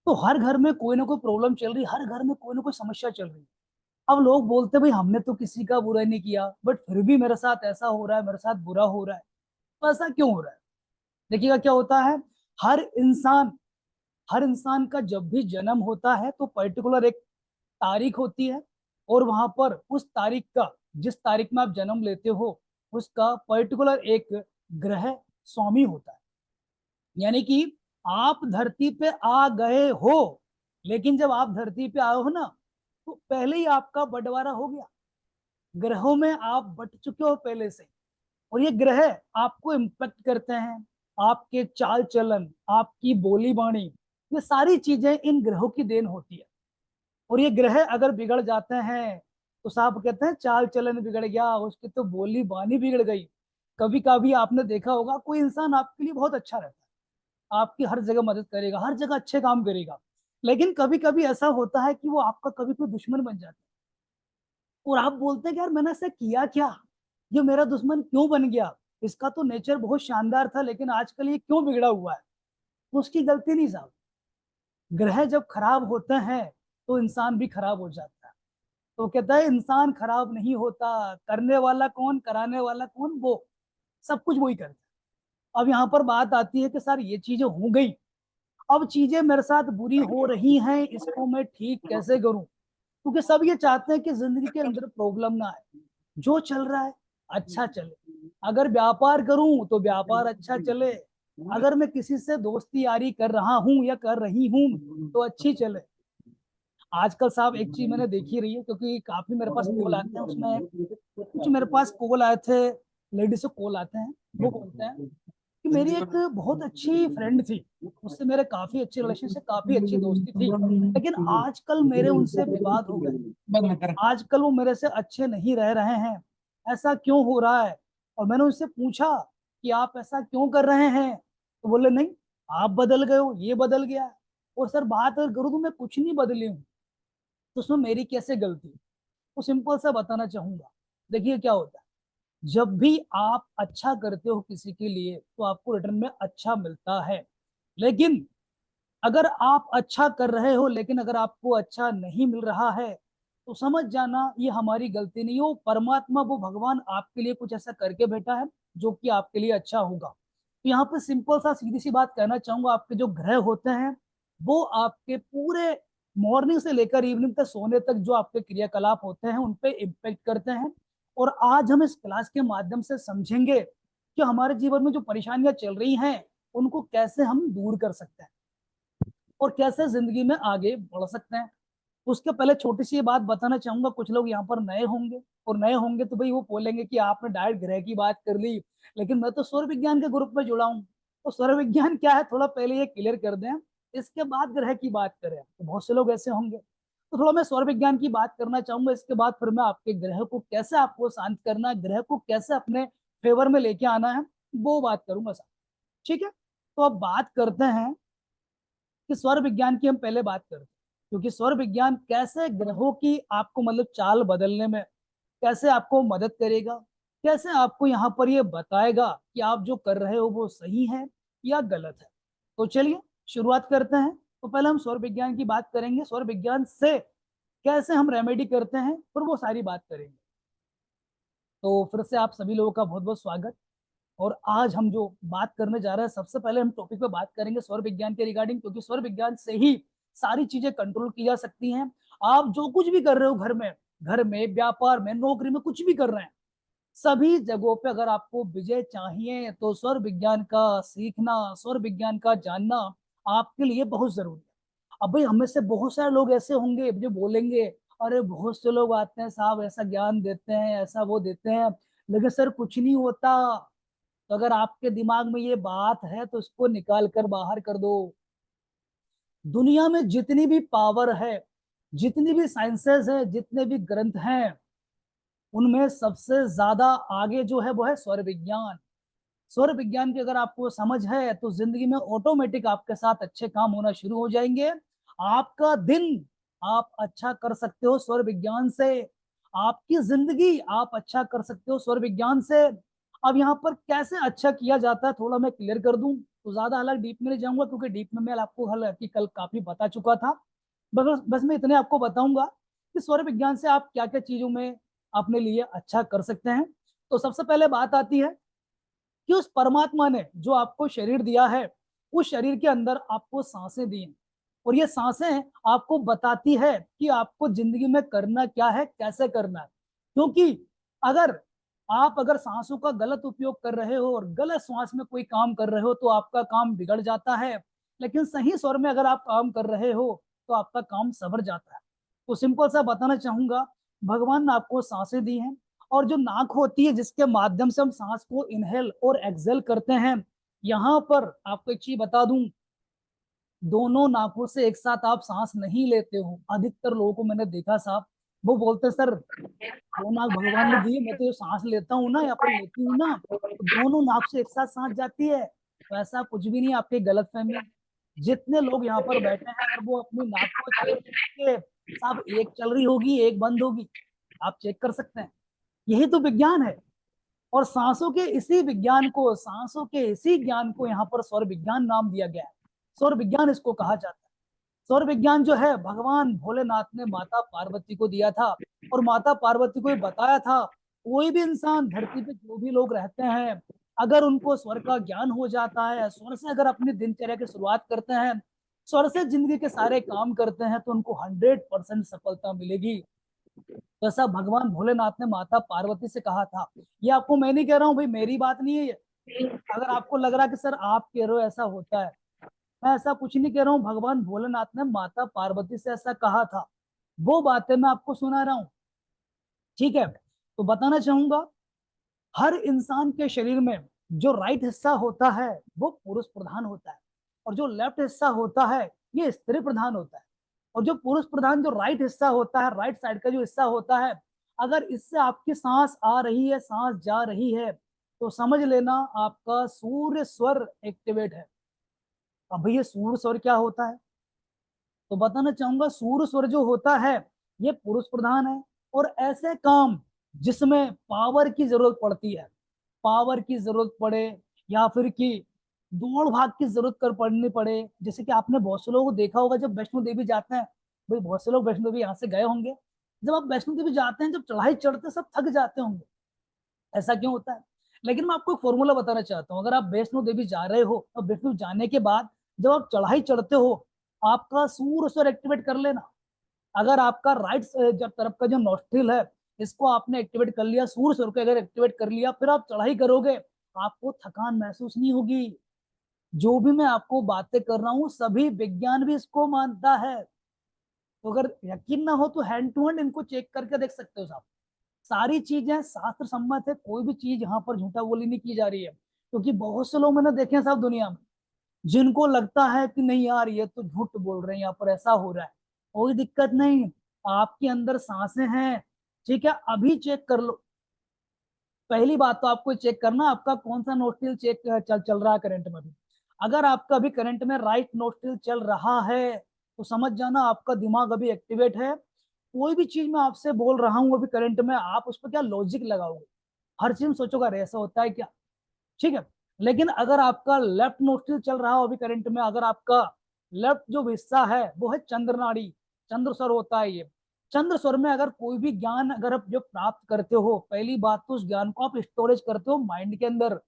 तो हर घर में कोई ना कोई प्रॉब्लम चल रही, हर घर में कोई ना कोई समस्या चल रही। अब लोग बोलते भाई हमने तो किसी का बुरा नहीं किया, बट फिर भी मेरे साथ ऐसा हो रहा है, मेरे साथ बुरा हो रहा है। तो ऐसा क्यों हो रहा है? देखिएगा क्या होता है। हर इंसान हर इंसान का जब भी जन्म होता है तो पर्टिकुलर एक तारीख होती है, और वहां पर उस तारीख का, जिस तारीख में आप जन्म लेते हो, उसका पर्टिकुलर एक ग्रह स्वामी होता है। यानी कि आप धरती पे आ गए हो, लेकिन जब आप धरती पे आए हो ना, तो पहले ही आपका बंटवारा हो गया। ग्रहों में आप बट चुके हो पहले से। और ये ग्रह आपको इम्पेक्ट करते हैं, आपके चाल चलन, आपकी बोली बाणी, ये सारी चीजें इन ग्रहों की देन होती है। और ये ग्रह अगर बिगड़ जाते हैं तो साहब कहते हैं चाल चलन बिगड़ गया, उसकी तो बोली बानी बिगड़ गई। कभी कभी आपने देखा होगा कोई इंसान आपके लिए बहुत अच्छा रहता है, आपकी हर जगह मदद करेगा, हर जगह अच्छे काम करेगा, लेकिन कभी कभी ऐसा होता है कि वो आपका कभी कोई दुश्मन बन जाता है। और आप बोलते हैं कि यार मैंने ऐसा किया क्या, ये मेरा दुश्मन क्यों बन गया, इसका तो नेचर बहुत शानदार था लेकिन आजकल ये क्यों बिगड़ा हुआ है। तो उसकी गलती नहीं साहब। ग्रह जब खराब होते हैं तो इंसान भी खराब हो जाता है। तो कहता है इंसान खराब नहीं होता, करने वाला कौन, कराने वाला कौन, वो सब कुछ वही करता है। अब यहाँ पर बात आती है कि सर ये चीजें हो गई, अब चीजें मेरे साथ बुरी हो रही हैं, इसको मैं ठीक कैसे करूं? क्योंकि सब ये चाहते हैं कि जिंदगी के अंदर प्रॉब्लम ना आए, जो चल रहा है अच्छा चले। अगर व्यापार करूं तो व्यापार अच्छा चले, अगर मैं किसी से दोस्ती यारी कर रहा हूं या कर रही हूं तो अच्छी चले। आजकल साहब एक चीज मैंने देखी रही है, क्योंकि काफी मेरे पास कॉल आते हैं, उसमें कुछ मेरे पास कॉल आए थे, लेडीज से कॉल आते हैं। वो बोलते हैं कि मेरी एक बहुत अच्छी फ्रेंड थी, उससे मेरे काफी अच्छे रिलेशनशिप, काफी अच्छी दोस्ती थी, लेकिन आजकल मेरे उनसे विवाद हो गए, आजकल वो मेरे से अच्छे नहीं रह रहे हैं। ऐसा क्यों हो रहा है? और मैंने उससे पूछा कि आप ऐसा क्यों कर रहे हैं, तो बोले नहीं, आप बदल गए हो, ये बदल गया है। और सर बात अगर करूँ तो मैं कुछ नहीं बदली हूँ, तो उसमें मेरी कैसे गलती? तो सिंपल सा बताना चाहूंगा। देखिए क्या होता है, जब भी आप अच्छा करते हो किसी के लिए तो आपको रिटर्न में अच्छा मिलता है। लेकिन अगर आप अच्छा कर रहे हो लेकिन अगर आपको अच्छा नहीं मिल रहा है, तो समझ जाना ये हमारी गलती नहीं, वो परमात्मा, वो भगवान आपके लिए कुछ ऐसा करके बैठा है जो कि आपके लिए अच्छा होगा। तो यहाँ पे सिंपल सा सीधी सी बात कहना चाहूंगा, आपके जो ग्रह होते हैं वो आपके पूरे मॉर्निंग से लेकर इवनिंग तक सोने तक जो आपके क्रियाकलाप होते हैं उन पे इम्पेक्ट करते हैं। और आज हम इस क्लास के माध्यम से समझेंगे कि हमारे जीवन में जो परेशानियां चल रही हैं उनको कैसे हम दूर कर सकते हैं और कैसे जिंदगी में आगे बढ़ सकते हैं। उसके पहले छोटी सी बात बताना चाहूंगा, कुछ लोग यहाँ पर नए होंगे, और नए होंगे तो भाई वो बोलेंगे कि आपने डायरेक्ट ग्रह की बात कर ली, लेकिन मैं तो सौर विज्ञान के ग्रुप में जुड़ा हूँ। तो सौर विज्ञान क्या है थोड़ा पहले ये क्लियर कर दें, इसके बाद ग्रह की बात करें। तो बहुत से लोग ऐसे होंगे, तो थोड़ा मैं सौर विज्ञान की बात करना चाहूंगा, इसके बाद फिर मैं आपके ग्रह को कैसे आपको शांत करना है, ग्रह को कैसे अपने फेवर में लेके आना है, वो बात करूंगा सर। ठीक है, तो अब बात करते हैं कि स्वर विज्ञान की हम पहले बात करते हैं, क्योंकि स्वर विज्ञान कैसे ग्रहों की आपको मतलब चाल बदलने में कैसे आपको मदद करेगा, कैसे आपको यहाँ पर ये बताएगा कि आप जो कर रहे हो वो सही है या गलत है। तो चलिए शुरुआत करते हैं। तो पहले हम सौर विज्ञान की बात करेंगे, सौर विज्ञान से कैसे हम रेमेडी करते हैं, फिर वो सारी बात करेंगे। तो फिर से आप सभी लोगों का बहुत बहुत स्वागत। और आज हम जो बात करने जा रहे हैं, सबसे पहले हम टॉपिक पे बात करेंगे सौर विज्ञान के रिगार्डिंग, क्योंकि सौर विज्ञान से ही सारी चीजें कंट्रोल की जा सकती हैं। आप जो कुछ भी कर रहे हो घर में व्यापार में नौकरी में कुछ भी कर रहे हैं, सभी जगहों पे अगर आपको विजय चाहिए तो सौर विज्ञान का सीखना, सौर विज्ञान का जानना आपके लिए बहुत जरूरी है। अब भाई हमें से बहुत सारे लोग ऐसे होंगे जो बोलेंगे अरे बहुत से लोग आते हैं साहब, ऐसा ज्ञान देते हैं, ऐसा वो देते हैं, लेकिन सर कुछ नहीं होता। तो अगर आपके दिमाग में ये बात है तो इसको निकाल कर बाहर कर दो। दुनिया में जितनी भी पावर है, जितनी भी साइंसेस है, जितने भी ग्रंथ हैं, उनमें सबसे ज्यादा आगे जो है वो है सौर विज्ञान। सौर विज्ञान की अगर आपको समझ है तो जिंदगी में ऑटोमेटिक आपके साथ अच्छे काम होना शुरू हो जाएंगे। आपका दिन आप अच्छा कर सकते हो सौर विज्ञान से, आपकी जिंदगी आप अच्छा कर सकते हो सौर विज्ञान से। अब यहाँ पर कैसे अच्छा किया जाता है थोड़ा मैं क्लियर कर दूं। तो ज्यादा अलग डीप में नहीं जाऊंगा, क्योंकि डीप में मैं आपको हालांकि कल काफी बता चुका था। बस मैं इतने आपको बताऊंगा कि सौर विज्ञान से आप क्या क्या चीजों में अपने लिए अच्छा कर सकते हैं। तो सबसे पहले बात आती है कि उस परमात्मा ने जो आपको शरीर दिया है, उस शरीर के अंदर आपको सांसें दी हैं, और ये सांसें आपको बताती है कि आपको जिंदगी में करना क्या है, कैसे करना है। क्योंकि अगर अगर सांसों का गलत उपयोग कर रहे हो और गलत श्वास में कोई काम कर रहे हो तो आपका काम बिगड़ जाता है। लेकिन सही स्वर में अगर आप काम कर रहे हो तो आपका काम संवर जाता है। तो सिंपल सा बताना चाहूंगा, भगवान ने आपको सांसें दी हैं, और जो नाक होती है जिसके माध्यम से हम सांस को इनहेल और एक्सेल करते हैं, यहां पर आपको एक चीज बता दूं, दोनों नाकों से एक साथ आप सांस नहीं लेते हो। अधिकतर लोगों को मैंने देखा साहब, वो बोलते हैं, सर दो नाक भगवान ने दिए, मैं तो जो सांस लेता हूँ ना या फिर लेती हूँ ना, तो दोनों नाक से एक साथ सांस जाती है। तो ऐसा कुछ भी नहीं, आपकी गलत फहमी है। जितने लोग यहाँ पर बैठे हैं, अगर वो अपनी नाक को चेक करके, साहब एक चल रही होगी एक बंद होगी, आप चेक कर सकते हैं। यही तो विज्ञान है। और सांसों के इसी ज्ञान को यहाँ पर सौर विज्ञान नाम दिया गया है। सौर विज्ञान इसको कहा जाता है। सौर विज्ञान जो है भगवान भोलेनाथ ने माता पार्वती को दिया था, और माता पार्वती को बताया था कोई भी इंसान धरती पे जो भी लोग रहते हैं, अगर उनको स्वर का ज्ञान हो जाता है, स्वर से अगर अपनी दिनचर्या की शुरुआत करते हैं, स्वर से जिंदगी के सारे काम करते हैं, तो उनको 100% सफलता मिलेगी। तो ऐसा भगवान भोलेनाथ ने माता पार्वती से कहा था। ये आपको मैं नहीं कह रहा हूँ भाई, मेरी बात नहीं है ये। अगर आपको लग रहा है कि सर आप कह रहे हो ऐसा होता है, मैं ऐसा कुछ नहीं कह रहा हूँ। भगवान भोलेनाथ ने माता पार्वती से ऐसा कहा था, वो बातें मैं आपको सुना रहा हूँ। ठीक है, तो बताना चाहूंगा, हर इंसान के शरीर में जो राइट हिस्सा होता है वो पुरुष प्रधान होता है, और जो लेफ्ट हिस्सा होता है ये स्त्री प्रधान होता है। और जो पुरुष प्रधान जो राइट हिस्सा होता है, राइट साइड का जो हिस्सा होता है, अगर इससे आपकी सांस आ रही है, सांस जा रही है, तो समझ लेना आपका सूर्य स्वर एक्टिवेट है। अब ये सूर्य स्वर क्या होता है, तो बताना चाहूंगा, सूर्य स्वर जो होता है ये पुरुष प्रधान है। और ऐसे काम जिसमें पावर की जरूरत पड़ती है, पावर की जरूरत पड़े, या फिर कि दौड़ भाग की जरूरत कर पड़नी पड़े, जैसे कि आपने बहुत से लोगों को देखा होगा जब वैष्णो देवी जाते हैं। भाई बहुत से लोग वैष्णो देवी यहाँ से गए होंगे, जब आप वैष्णो देवी जाते हैं, जब चढ़ाई चढ़ते सब थक जाते होंगे। ऐसा क्यों होता है? लेकिन मैं आपको एक फॉर्मूला बताना चाहता हूँ, अगर आप वैष्णो देवी जा रहे हो और वैष्णो जाने के बाद जब आप चढ़ाई चढ़ते हो, आपका सूर्य स्वर एक्टिवेट कर लेना। अगर आपका राइट जब तरफ का जो नोस्ट्रिल है, इसको आपने एक्टिवेट कर लिया, सूर्य स्वर को अगर एक्टिवेट कर लिया, फिर आप चढ़ाई करोगे, आपको थकान महसूस नहीं होगी। जो भी मैं आपको बातें कर रहा हूँ सभी विज्ञान भी इसको मानता है। तो अगर यकीन ना हो तो हैंड टू हैंड इनको चेक करके देख सकते हो साहब। सारी चीजें शास्त्र सम्मत है, कोई भी चीज यहाँ पर झूठा बोली नहीं की जा रही है। क्योंकि बहुत से लोग मैंने देखे हैं साहब दुनिया में, जिनको लगता है कि नहीं यार ये तो झूठ बोल रहे हैं, यहाँ पर ऐसा हो रहा है। कोई दिक्कत नहीं, आपके अंदर सांसें हैं, ठीक है, अभी चेक कर लो। पहली बात तो आपको चेक करना आपका कौन सा नोस्ट्रिल चेक चल रहा है करंट में भी। अगर आपका अभी करंट में राइट नोस्ट्रिल चल रहा है, तो समझ जाना आपका दिमाग अभी एक्टिवेट है। कोई भी चीज मैं आपसे बोल रहा हूँ अभी करंट में, आप उस पर क्या लॉजिक लगाओगे, हर चीज में सोचोगे अरे ऐसा होता है क्या, ठीक है। लेकिन अगर आपका लेफ्ट नोस्ट्रिल चल रहा हो अभी करंट में, अगर आपका लेफ्ट जो हिस्सा है वो है चंद्र नाड़ी, चंद्र स्वर होता है ये। चंद्र स्वर में अगर कोई भी ज्ञान अगर आप जो प्राप्त करते हो, पहली बात तो उस ज्ञान को आप स्टोरेज करते हो माइंड के अंदर।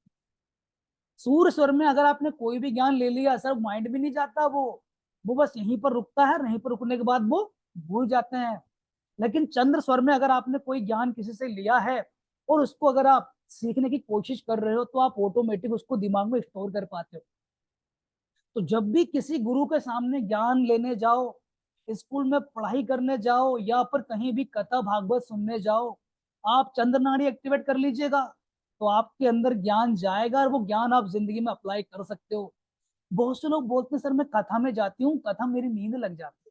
सूर्य स्वर में अगर आपने कोई भी ज्ञान ले लिया सर, माइंड भी नहीं जाता, वो बस यहीं पर रुकता है, यहीं पर रुकने के बाद वो भूल जाते हैं। लेकिन चंद्र स्वर में अगर आपने कोई ज्ञान किसी से लिया है और उसको अगर आप सीखने की कोशिश कर रहे हो, तो आप ऑटोमेटिक उसको दिमाग में स्टोर कर पाते हो। तो जब भी किसी गुरु के सामने ज्ञान लेने जाओ, स्कूल में पढ़ाई करने जाओ, या फिर कहीं भी कथा भागवत सुनने जाओ, आप चंद्र नाड़ी एक्टिवेट कर लीजिएगा, तो आपके अंदर ज्ञान जाएगा और वो ज्ञान आप जिंदगी में अप्लाई कर सकते हो। बहुत से लोग बोलते हैं सर मैं कथा में जाती हूँ, कथा मेरी नींद लग जाती है।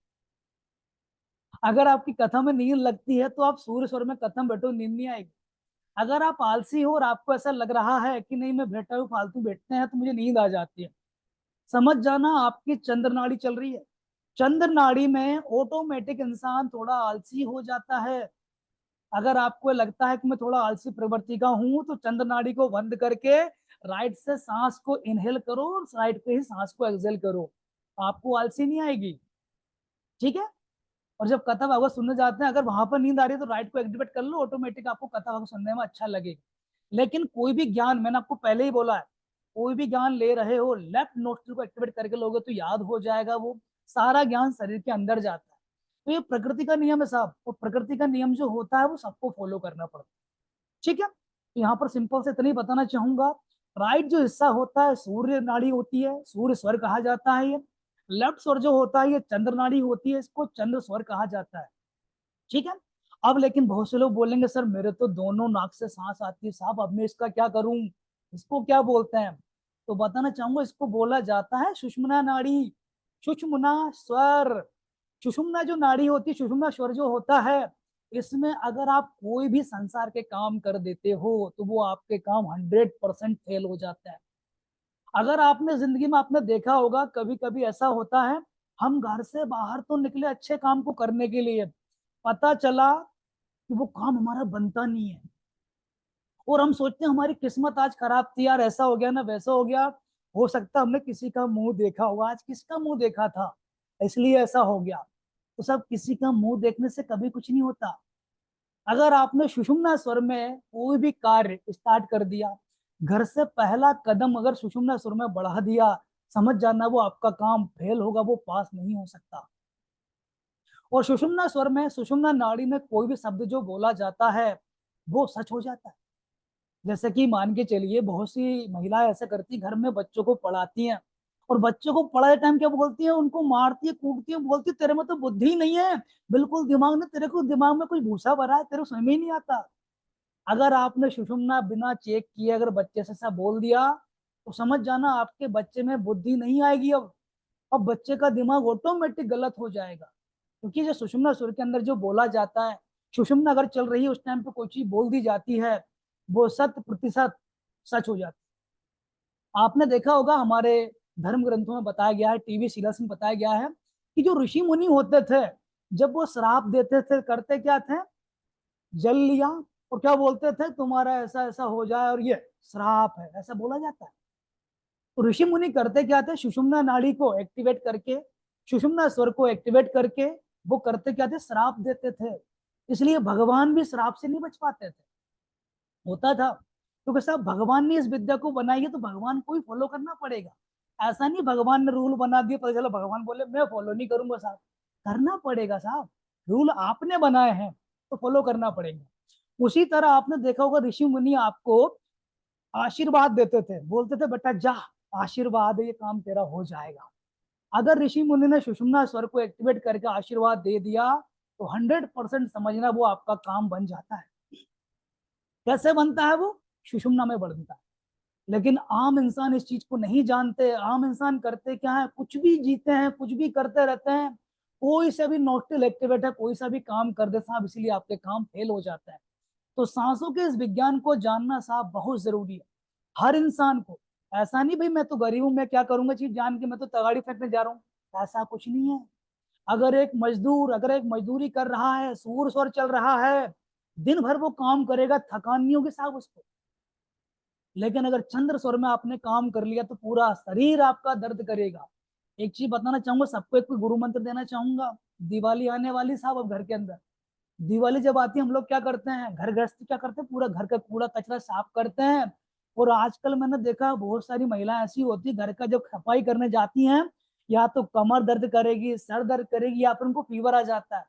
अगर आपकी कथा में नींद लगती है तो आप सूर्य स्वर में कथा में बैठो, नींद नहीं आएगी। अगर आप आलसी हो और आपको ऐसा लग रहा है कि नहीं मैं बैठा हूँ फालतू बैठते हैं तो मुझे नींद आ जाती है, समझ जाना आपकी चंद्र नाड़ी चल रही है। चंद्र नाड़ी में ऑटोमेटिक इंसान थोड़ा आलसी हो जाता है। अगर आपको लगता है कि मैं थोड़ा आलसी प्रवृत्ति का हूं, तो चंद्र नाड़ी को बंद करके राइट से सांस को इनहेल करो और राइट पे ही सांस को एक्सहेल करो, आपको आलसी नहीं आएगी। ठीक है। और जब कथा भागवत सुनने जाते हैं, अगर वहां पर नींद आ रही है तो राइट को एक्टिवेट कर लो, ऑटोमेटिक आपको कथा भागवत सुनने में अच्छा लगेगा। लेकिन कोई भी ज्ञान, मैंने आपको पहले ही बोला है, कोई भी ज्ञान ले रहे हो, लेफ्ट नोस्ट्रिल को एक्टिवेट करके लोगे तो याद हो जाएगा, वो सारा ज्ञान शरीर के अंदर जाता है। तो ये प्रकृति का नियम है साहब, और प्रकृति का नियम जो होता है वो सबको फॉलो करना पड़ता है। ठीक है। तो यहाँ पर सिंपल से इतना ही बताना चाहूंगा, राइट जो हिस्सा होता है सूर्य नाड़ी होती है, सूर्य स्वर कहा जाता है ये। लेफ्ट स्वर जो होता है ये चंद्र नाड़ी होती है, इसको चंद्र स्वर कहा जाता है। ठीक है। अब लेकिन बहुत से लोग बोलेंगे सर मेरे तो दोनों नाक से सांस आती है साहब, अब मैं इसका क्या करूं, इसको क्या बोलते हैं? तो बताना चाहूंगा, इसको बोला जाता है सुषुम्ना नाड़ी, सुषुम्ना स्वर। सुषुम्ना जो नाड़ी होती है, सुषुम्ना स्वर जो होता है, इसमें अगर आप कोई भी संसार के काम कर देते हो तो वो आपके काम 100% फेल हो जाता है। अगर आपने जिंदगी में आपने देखा होगा, कभी कभी ऐसा होता है, हम घर से बाहर तो निकले अच्छे काम को करने के लिए, पता चला कि वो काम हमारा बनता नहीं है, और हम सोचते हैं हमारी किस्मत आज खराब थी यार, ऐसा हो गया ना वैसा हो गया, हो सकता है हमने किसी का मुंह देखा होगा, आज किसका मुंह देखा था इसलिए ऐसा हो गया। तो सब किसी का मुंह देखने से कभी कुछ नहीं होता। अगर आपने सुषुम्ना स्वर में कोई भी कार्य स्टार्ट कर दिया, घर से पहला कदम अगर सुषुम्ना स्वर में बढ़ा दिया, समझ जाना वो आपका काम फेल होगा, वो पास नहीं हो सकता। और सुषुम्ना स्वर में, सुषुम्ना नाड़ी में कोई भी शब्द जो बोला जाता है वो सच हो जाता है। जैसे कि मान के चलिए, बहुत सी महिलाएं ऐसा करती, घर में बच्चों को पढ़ाती हैं, और बच्चों को पढ़ाए टाइम क्या बोलती है, उनको मारती है, कूटती है, बोलती है तेरे में तो बुद्धि ही नहीं है, बिल्कुल दिमाग में, तेरे को दिमाग में कुछ भूसा भरा है, तेरे को समझ में ही नहीं आता। अगर आपने सुषुम्ना बिना चेक किए अगर बच्चे से ऐसा बोल दिया, तो समझ जाना आपके बच्चे में बुद्धि नहीं आएगी। अब बच्चे का दिमाग ऑटोमेटिक गलत हो जाएगा, क्योंकि जो सुषुम्ना स्वर के अंदर जो बोला जाता है, सुषुम्ना अगर चल रही है उस टाइम पे कोई चीज बोल दी जाती है, वो 100% सच हो जाती है। आपने देखा होगा, हमारे धर्म ग्रंथों में बताया गया है, टीवी सीरियल्स में बताया गया है, कि जो ऋषि मुनि होते थे, जब वो श्राप देते थे, करते क्या थे, जल लिया और क्या बोलते थे, तुम्हारा ऐसा ऐसा हो जाए और ये श्राप है, ऐसा बोला जाता है। तो ऋषि मुनि करते क्या थे, सुषुम्ना नाड़ी को एक्टिवेट करके, सुषुम्ना स्वर को एक्टिवेट करके, वो करते क्या थे, श्राप देते थे। इसलिए भगवान भी श्राप से नहीं बच पाते थे, होता था, क्योंकि साहब भगवान ने इस विद्या को बनाई है तो भगवान को ही फॉलो करना पड़ेगा। ऐसा नहीं भगवान ने रूल बना दिया, पता चला भगवान बोले मैं फॉलो नहीं करूंगा साहब, करना पड़ेगा साहब, रूल आपने बनाए हैं तो फॉलो करना पड़ेगा। उसी तरह आपने देखा होगा, ऋषि मुनि आपको आशीर्वाद देते थे, बोलते थे बेटा जा, आशीर्वाद है, ये काम तेरा हो जाएगा। अगर ऋषि मुनि ने सुषुम्ना स्वर को एक्टिवेट करके आशीर्वाद दे दिया, तो 100% समझना वो आपका काम बन जाता है। कैसे बनता है वो, सुषुम्ना में बनता है। लेकिन आम इंसान इस चीज को नहीं जानते। आम इंसान करते क्या है, कुछ भी जीते हैं, कुछ भी करते रहते हैं, कोई सा भी नोस्ट्रिल एक्टिवेट है, कोई सा भी काम कर दे साहब, इसीलिए आपके काम फेल हो जाता है। तो सांसों के इस विज्ञान को जानना साहब बहुत जरूरी है हर इंसान को। ऐसा नहीं भाई मैं तो गरीब हूं, मैं क्या करूंगा चीज जान के, मैं तो तगाड़ी फेंकने जा रहा हूँ, ऐसा कुछ नहीं है। अगर एक मजदूरी कर रहा है, सूर स्वर चल रहा है, दिन भर वो काम करेगा, थकान नहीं होगी साहब उसको। लेकिन अगर चंद्र स्वर में आपने काम कर लिया तो पूरा शरीर आपका दर्द करेगा। एक चीज बताना चाहूंगा सबको, एक कोई गुरु मंत्र देना चाहूंगा। दिवाली आने वाली साहब अब घर के अंदर, दिवाली जब आती है हम लोग क्या करते हैं, घर गृहस्थी क्या करते हैं, पूरा घर का कूड़ा कचरा साफ करते हैं। और आजकल मैंने देखा बहुत सारी महिलाएं ऐसी होती है, घर का जब सफाई करने जाती हैं, या तो कमर दर्द करेगी, सर दर्द करेगी, या फिर उनको फीवर आ जाता है।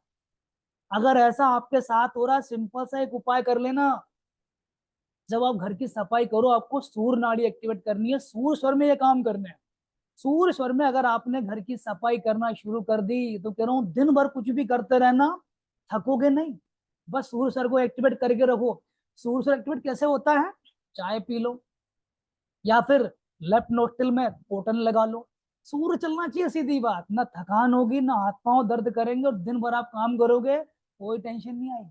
अगर ऐसा आपके साथ हो रहा है, सिंपल सा एक उपाय कर लेना। जब आप घर की सफाई करो, आपको सूर नाड़ी एक्टिवेट करनी है, सूर स्वर में ये काम करने हैं। सूर स्वर में अगर आपने घर की सफाई करना शुरू कर दी, तो कह रहा हूँ दिन भर कुछ भी करते रहना, थकोगे नहीं। बस सूर स्वर को एक्टिवेट करके रखो। सूर स्वर एक्टिवेट कैसे होता है, चाय पी लो, या फिर लेफ्ट नोस्ट्रिल में कॉटन लगा लो, सूर चलना चाहिए, सीधी बात, ना थकान होगी, ना हाथ पांव दर्द करेंगे, और दिन भर आप काम करोगे, कोई टेंशन नहीं आएगी।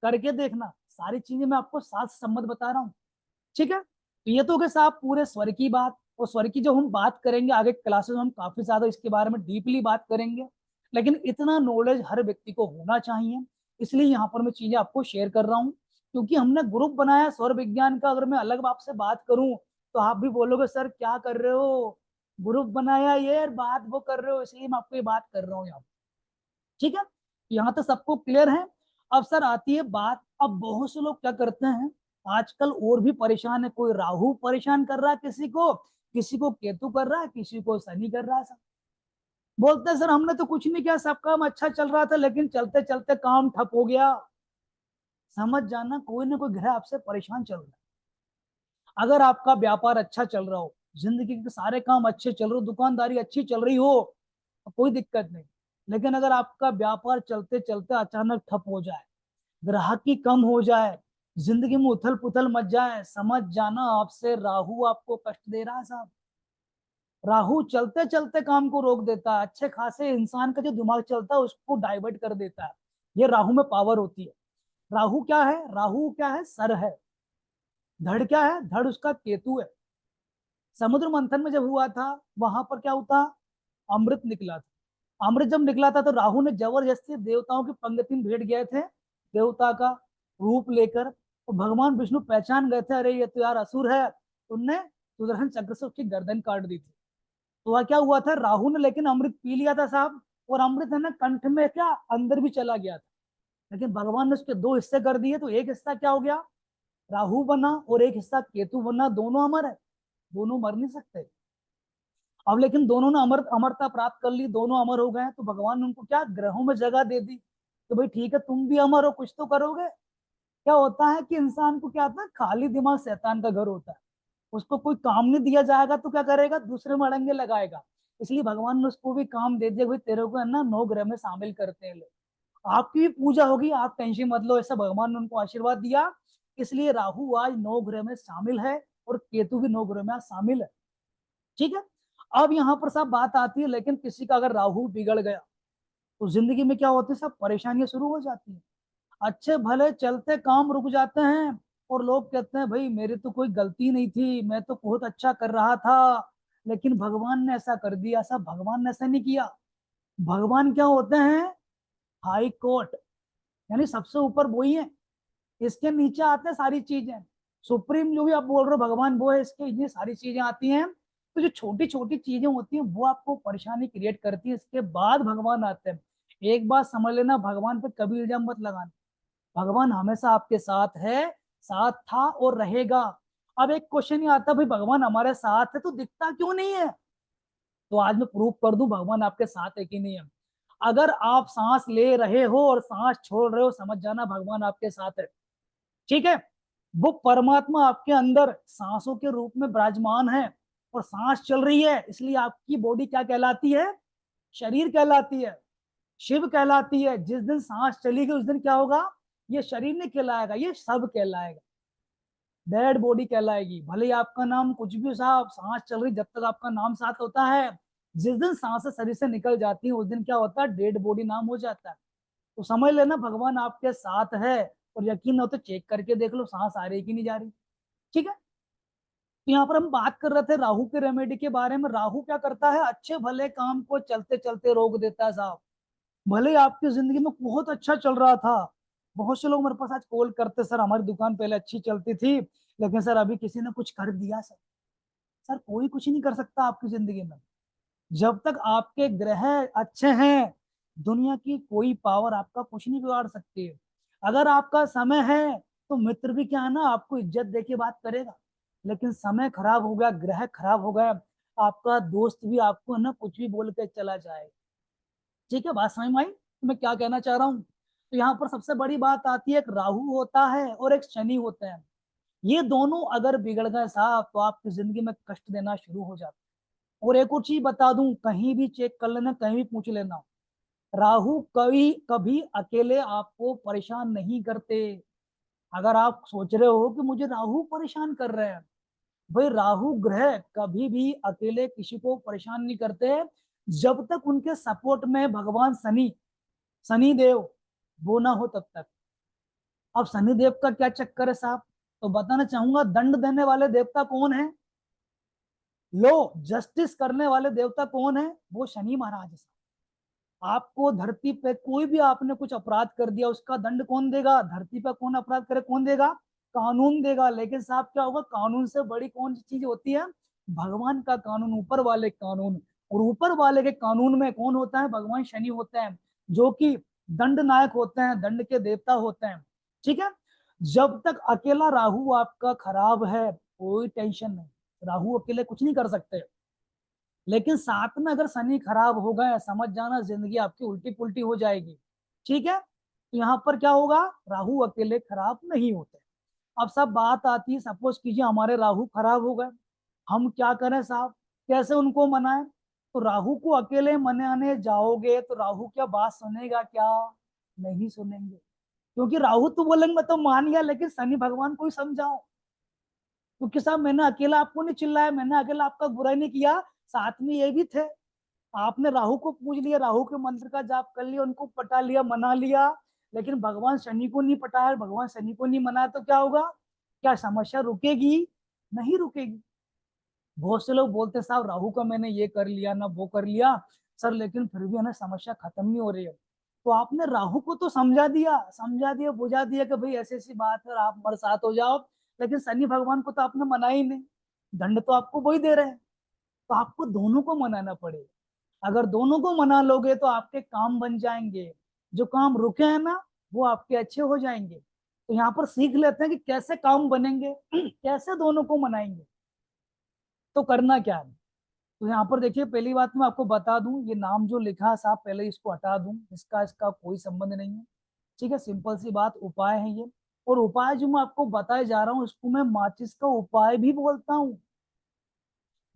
करके देखना, सारी चीजें मैं आपको साथ सम्मत बता रहा हूँ। ठीक है। तो ये तो हो गया साहब पूरे स्वर की बात। और स्वर की जो हम बात करेंगे आगे क्लासेस में, हम काफी ज्यादा इसके बारे में डीपली बात करेंगे, लेकिन इतना नॉलेज हर व्यक्ति को होना चाहिए, इसलिए यहाँ पर मैं चीजें आपको शेयर कर रहा हूँ। क्योंकि हमने ग्रुप बनाया स्वर विज्ञान का, अगर मैं अलग आपसे बात करूं तो आप भी बोलोगे सर क्या कर रहे हो, ग्रुप बनाया ये बात वो कर रहे हो, इसलिए मैं आपको ये बात कर रहा हूँ यहाँ। ठीक है, यहाँ तो सबको क्लियर है। अब सर आती है बात, अब बहुत से लोग क्या करते हैं आजकल और भी परेशान है, कोई राहु परेशान कर रहा है किसी को केतु कर रहा है, किसी को शनि कर रहा है। सब बोलते हैं सर हमने तो कुछ नहीं किया, सब काम अच्छा चल रहा था, लेकिन चलते चलते काम ठप हो गया। समझ जाना कोई ना कोई ग्रह आपसे परेशान चल रहा है। अगर आपका व्यापार अच्छा चल रहा हो, जिंदगी के सारे काम अच्छे चल रहे हो, दुकानदारी अच्छी चल रही हो, तो कोई दिक्कत नहीं। लेकिन अगर आपका व्यापार चलते चलते अचानक ठप हो जाए, ग्राहकी कम हो जाए, जिंदगी में उथल पुथल मच जाए, समझ जाना आपसे राहु आपको कष्ट दे रहा है साहब। राहु चलते चलते काम को रोक देता है, अच्छे खासे इंसान का जो दिमाग चलता है उसको डाइवर्ट कर देता है। ये राहु में पावर होती है। राहु क्या है, राहु क्या है, सर है। धड़ क्या है, धड़ उसका केतु है। समुद्र मंथन में जब हुआ था, वहां पर क्या होता, अमृत निकला था। अमृत जब निकला था तो राहु ने जबरदस्ती देवताओं की पंक्ति में भेंट गए थे, देवता का रूप लेकर, तो भगवान विष्णु पहचान गए थे, अरे ये तो यार असुर है। उनने सुदर्शन चक्र से उसकी गर्दन काट दी थी। तो वह क्या हुआ था, राहु ने लेकिन अमृत पी लिया था साहब, और अमृत है ना कंठ में क्या अंदर भी चला गया था। लेकिन भगवान ने उसके दो हिस्से कर दिए, तो एक हिस्सा क्या हो गया, राहु बना, और एक हिस्सा केतु बना। दोनों अमर है, दोनों मर नहीं सकते। अब लेकिन दोनों ने अमरता प्राप्त कर ली, दोनों अमर हो गए, तो भगवान ने उनको क्या ग्रहों में जगह दे दी। तो भाई ठीक है, तुम भी अमर हो, कुछ तो करोगे। क्या होता है कि इंसान को क्या होता है, खाली दिमाग शैतान का घर होता है। उसको कोई काम नहीं दिया जाएगा तो क्या करेगा, दूसरे में अड़ंगे लगाएगा। इसलिए भगवान ने उसको भी काम दे दिया, भाई तेरे को है ना 9 ग्रह में शामिल करते हैं लोग, आपकी भी पूजा होगी, आप टेंशन मत लो, ऐसा भगवान ने उनको आशीर्वाद दिया। इसलिए राहु आज 9 ग्रह में शामिल है, और केतु भी 9 ग्रह में आज शामिल है। ठीक है, अब यहाँ पर सब बात आती है, लेकिन किसी का अगर राहु बिगड़ गया तो जिंदगी में क्या होती है, सब परेशानियां शुरू हो जाती है। अच्छे भले चलते काम रुक जाते हैं, और लोग कहते हैं भाई मेरी तो कोई गलती नहीं थी, मैं तो बहुत अच्छा कर रहा था, लेकिन भगवान ने ऐसा कर दिया। सब भगवान ने ऐसा नहीं किया। भगवान क्या होते हैं, हाई कोर्ट, यानी सबसे ऊपर वही है, इसके नीचे आते हैं सारी चीजें। सुप्रीम जो भी आप बोल रहे हो भगवान वो है, इसके ये सारी चीजें आती हैं। तो जो छोटी छोटी चीजें होती हैं वो आपको परेशानी क्रिएट करती है, इसके बाद भगवान आते हैं। एक बात समझ लेना, भगवान पे कभी इल्जाम मत लगाना। भगवान हमेशा आपके साथ है, साथ था और रहेगा। अब एक क्वेश्चन ही आता है, भाई भगवान हमारे साथ है तो दिखता क्यों नहीं है। तो आज मैं प्रूफ कर दूं भगवान आपके साथ है कि नहीं है। अगर आप सांस ले रहे हो और सांस छोड़ रहे हो, समझ जाना भगवान आपके साथ है। ठीक है, वो परमात्मा आपके अंदर सांसों के रूप में विराजमान है, और सांस चल रही है, इसलिए आपकी बॉडी क्या कहलाती है, शरीर कहलाती है, शिव कहलाती है। जिस दिन सांस चलेगी उस दिन क्या होगा, ये शरीर नहीं कहलाएगा, ये सब कहलाएगा, डेड बॉडी कहलाएगी। भले ही आपका नाम कुछ भी हो साहब, सांस चल रही जब तक आपका नाम साथ होता है, जिस दिन सांसें शरीर से निकल जाती है उस दिन क्या होता है, डेड बॉडी नाम हो जाता है। तो समझ लेना भगवान आपके साथ है, और यकीन हो तो चेक करके देख लो सांस आ रही कि नहीं जा रही। ठीक है, तो यहाँ पर हम बात कर रहे थे राहु के रेमेडी के बारे में। राहु क्या करता है, अच्छे भले काम को चलते चलते रोक देता है साहब। भले ही आपकी जिंदगी में बहुत अच्छा चल रहा था, बहुत से लोग मेरे पास आज कॉल करते, सर हमारी दुकान पहले अच्छी चलती थी, लेकिन सर अभी किसी ने कुछ कर दिया सर। सर कोई कुछ नहीं कर सकता आपकी जिंदगी में, जब तक आपके ग्रह अच्छे हैं, दुनिया की कोई पावर आपका कुछ नहीं बिगाड़ सकती है। अगर आपका समय है तो मित्र भी क्या है ना आपको इज्जत देके बात करेगा, लेकिन समय खराब हो गया, ग्रह खराब हो गया, आपका दोस्त भी आपको ना कुछ भी बोल के चला जाएगा। ठीक है, बात समझ में आई तो मैं क्या कहना चाह रहा हूँ। तो यहाँ पर सबसे बड़ी बात आती है, एक राहु होता है और एक शनि होता है। ये दोनों अगर बिगड़ गए साहब तो आपकी जिंदगी में कष्ट देना शुरू हो जाता है। और एक और चीज बता दूं, कहीं भी चेक कर लेना, कहीं भी पूछ लेना, राहु कभी कभी अकेले आपको परेशान नहीं करते। अगर आप सोच रहे हो कि मुझे राहु परेशान कर रहे हैं, भाई राहु ग्रह कभी भी अकेले किसी को परेशान नहीं करते, जब तक उनके सपोर्ट में भगवान शनि, शनि देव वो ना हो तब तक। अब शनि देव का क्या चक्कर है साहब, तो बताना चाहूंगा, दंड देने वाले देवता कौन है, लो जस्टिस करने वाले देवता कौन है, वो शनि महाराज है। आपको धरती पे कोई भी आपने कुछ अपराध कर दिया, उसका दंड कौन देगा, धरती पे कौन अपराध करे कौन देगा, कानून देगा, लेकिन साहब क्या होगा, कानून से बड़ी कौन सी चीज होती है, भगवान का कानून, ऊपर वाले कानून। और ऊपर वाले के कानून में कौन होता है, भगवान शनि होते हैं, जो कि दंड नायक होते हैं, दंड के देवता होते हैं। ठीक है, जब तक अकेला राहु आपका खराब है कोई टेंशन नहीं, राहु अकेले कुछ नहीं कर सकते। लेकिन साथ में अगर शनि खराब हो गया, समझ जाना जिंदगी आपकी उल्टी पुल्टी हो जाएगी। ठीक है, तो यहाँ पर क्या होगा, राहु अकेले खराब नहीं होते। अब सब बात आती है, सपोज कीजिए हमारे राहु खराब हो गए, हम क्या करें साहब, कैसे उनको मनाएं। तो राहु को अकेले मनाने जाओगे तो राहु क्या बात सुनेगा क्या, नहीं सुनेंगे। क्योंकि राहु तो बोलेंगे मैं तो मान गया, लेकिन शनि भगवान को ही समझाओ। क्योंकि साहब मैंने अकेला आपको नहीं चिल्लाया, मैंने अकेला आपका बुराई नहीं किया, साथ में ये भी थे। आपने राहु को पूज लिया, राहु के मंत्र का जाप कर लिया, उनको पटा लिया, मना लिया, लेकिन भगवान शनि को नहीं पटाया, भगवान शनि को नहीं मनाया, तो क्या होगा, क्या समस्या रुकेगी, नहीं रुकेगी। बहुत से लोग बोलते हैं साहब राहु का मैंने ये कर लिया ना वो कर लिया सर, लेकिन फिर भी है ना समस्या खत्म नहीं हो रही है। तो आपने राहु को तो समझा दिया बुझा दिया कि भाई ऐसी ऐसी बात है, आप हमारे साथ हो जाओ, लेकिन शनि भगवान को तो आपने मना ही नहीं, दंड तो आपको वही दे रहे हैं। तो आपको दोनों को मनाना पड़ेगा। अगर दोनों को मना लोगे तो आपके काम बन जाएंगे, जो काम रुके हैं ना वो आपके अच्छे हो जाएंगे। तो यहाँ पर सीख लेते हैं कि कैसे काम बनेंगे, कैसे दोनों को मनाएंगे। तो करना क्या है, तो यहाँ पर देखिए पहली बात मैं आपको बता दूं, ये नाम जो लिखा है साहब पहले इसको हटा दूं, इसका इसका कोई संबंध नहीं है। ठीक है, सिंपल सी बात, उपाय है ये। और उपाय जो मैं आपको बताए जा रहा हूँ इसको मैं माचिस का उपाय भी बोलता हूँ।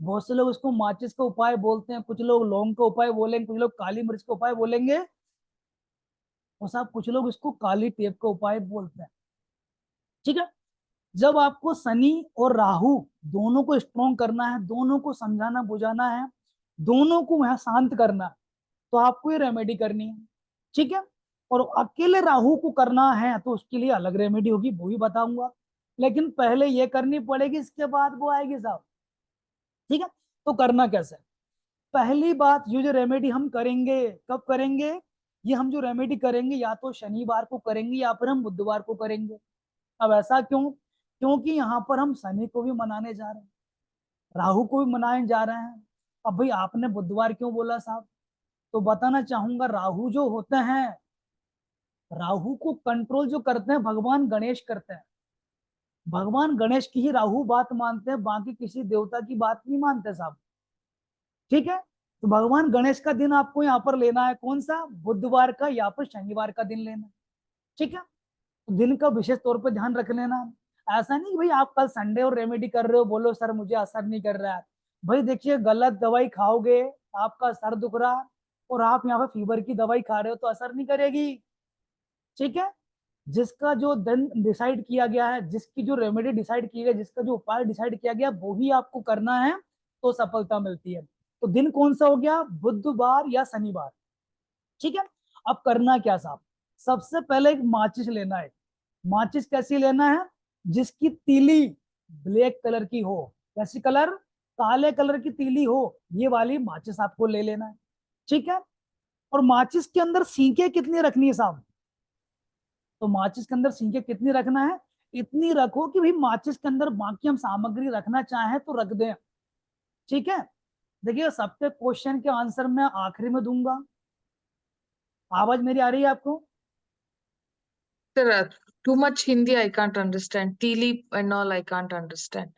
बहुत से लोग इसको माचिस का उपाय बोलते हैं, कुछ लोग लौंग का उपाय बोलेंगे, कुछ लोग काली मिर्च का उपाय बोलेंगे, और साहब कुछ लोग इसको काली टेप का उपाय बोलते हैं। ठीक है, जब आपको शनि और राहु दोनों को स्ट्रॉन्ग करना है, दोनों को समझाना बुझाना है, दोनों को वहां शांत करना है, तो आपको ये रेमेडी करनी है। ठीक है, और अकेले राहु को करना है तो उसके लिए अलग रेमेडी होगी, वो भी बताऊंगा, लेकिन पहले ये करनी पड़ेगी, इसके बाद वो आएगी साहब। ठीक है, तो करना कैसे, पहली बात ये जो रेमेडी हम करेंगे, कब करेंगे, ये हम जो रेमेडी करेंगे या तो शनिवार को करेंगे या फिर हम बुधवार को करेंगे। अब ऐसा क्यों, क्योंकि यहाँ पर हम शनि को भी मनाने जा रहे हैं, राहु को भी मनाने जा रहे हैं। अब भाई आपने बुधवार क्यों बोला साहब, तो बताना चाहूंगा, राहु जो होते हैं, राहु को कंट्रोल जो करते हैं भगवान गणेश करते हैं। भगवान गणेश की ही राहु बात मानते हैं, बाकी किसी देवता की बात नहीं मानते साहब। ठीक है, तो भगवान गणेश का दिन आपको यहाँ पर लेना है, कौन सा, बुधवार का या फिर शनिवार का दिन लेना है। ठीक है, तो दिन का विशेष तौर पर ध्यान रख लेना। ऐसा नहीं भाई आप कल संडे और रेमेडी कर रहे हो बोलो सर मुझे असर नहीं कर रहा है। भाई देखिए गलत दवाई खाओगे, आपका सर दुख रहा और आप यहाँ पे फीवर की दवाई खा रहे हो तो असर नहीं करेगी। ठीक है, जिसका जो दिन डिसाइड किया गया है, जिसकी जो रेमेडी डिसाइड की गई, जिसका जो उपाय डिसाइड किया गया वो ही आपको करना है, तो सफलता मिलती है। तो दिन कौन सा हो गया, बुधवार या शनिवार। ठीक है, अब करना क्या साहब, सबसे पहले एक माचिस लेना है। माचिस कैसी लेना है, जिसकी तीली ब्लैक कलर की हो, कैसी कलर, काले कलर की तीली हो, ये वाली माचिस आपको ले लेना है। ठीक है, और माचिस के अंदर सींके कितनी रखनी है साहब, तो माचिस के अंदर सींके कितनी रखना है, इतनी रखो कि भाई माचिस के अंदर बाकी हम सामग्री रखना चाहें तो रख दें। ठीक है, देखिए सबके क्वेश्चन के आंसर मैं आखिरी में दूंगा। आवाज मेरी आ रही है आपको, Sir, too much Hindi I can't understand. Tea leaf and all I can't understand.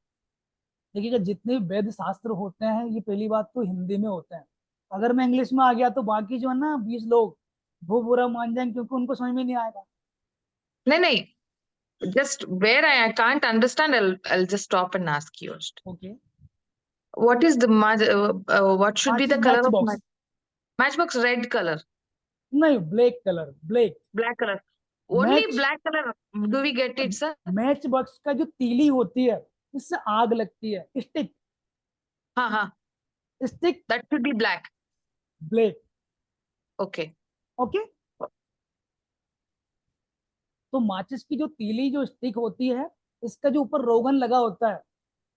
देखिएगा जितने भी वेद शास्त्र होते हैं ये पहली बात तो हिंदी में होते हैं। अगर मैं इंग्लिश में आ गया तो बाकी जो है ना 20 लोग वो बुरा मान जाएंगे, क्योंकि उनको समझ में नहीं आएगा। No, no. Just where I can't understand, I'll just stop and ask you. Okay, What is the what should be माचिस the color match of box, matchbox? Red color, नहीं black colour, black black color. Only match, black color. Do we get it, sir? Match box का जो तीली होती है इससे आग लगती है, स्टिक, हाँ. Stick That should be black. Black. Okay. Okay, तो माचिस की जो तीली जो स्टिक होती है, इसका जो ऊपर रोगन लगा होता है,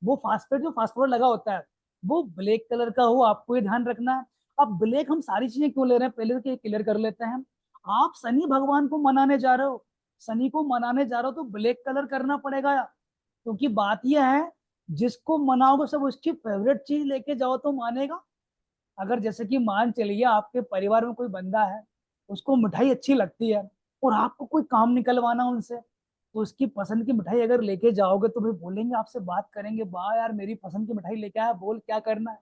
वो फास्फेट जो फास्फोरस लगा होता है वो ब्लैक कलर का हो, आपको ये ध्यान रखना है। अब ब्लैक हम सारी चीजें क्यों ले रहे हैं, पहले तो ये क्लियर कर लेते हैं। आप शनि भगवान को मनाने जा रहे हो, शनि को मनाने जा रहे हो तो ब्लैक कलर करना पड़ेगा, क्योंकि बात यह है जिसको मनाओगे सब उसकी फेवरेट चीज लेके जाओ तो मानेगा। अगर जैसे कि मान चलिए आपके परिवार में कोई बंदा है, उसको मिठाई अच्छी लगती है और आपको कोई काम निकलवाना उनसे, तो उसकी पसंद की मिठाई अगर लेके जाओगे तो भाई बोलेंगे, आपसे बात करेंगे, वाह यार मेरी पसंद की मिठाई लेके आया, बोल क्या करना है,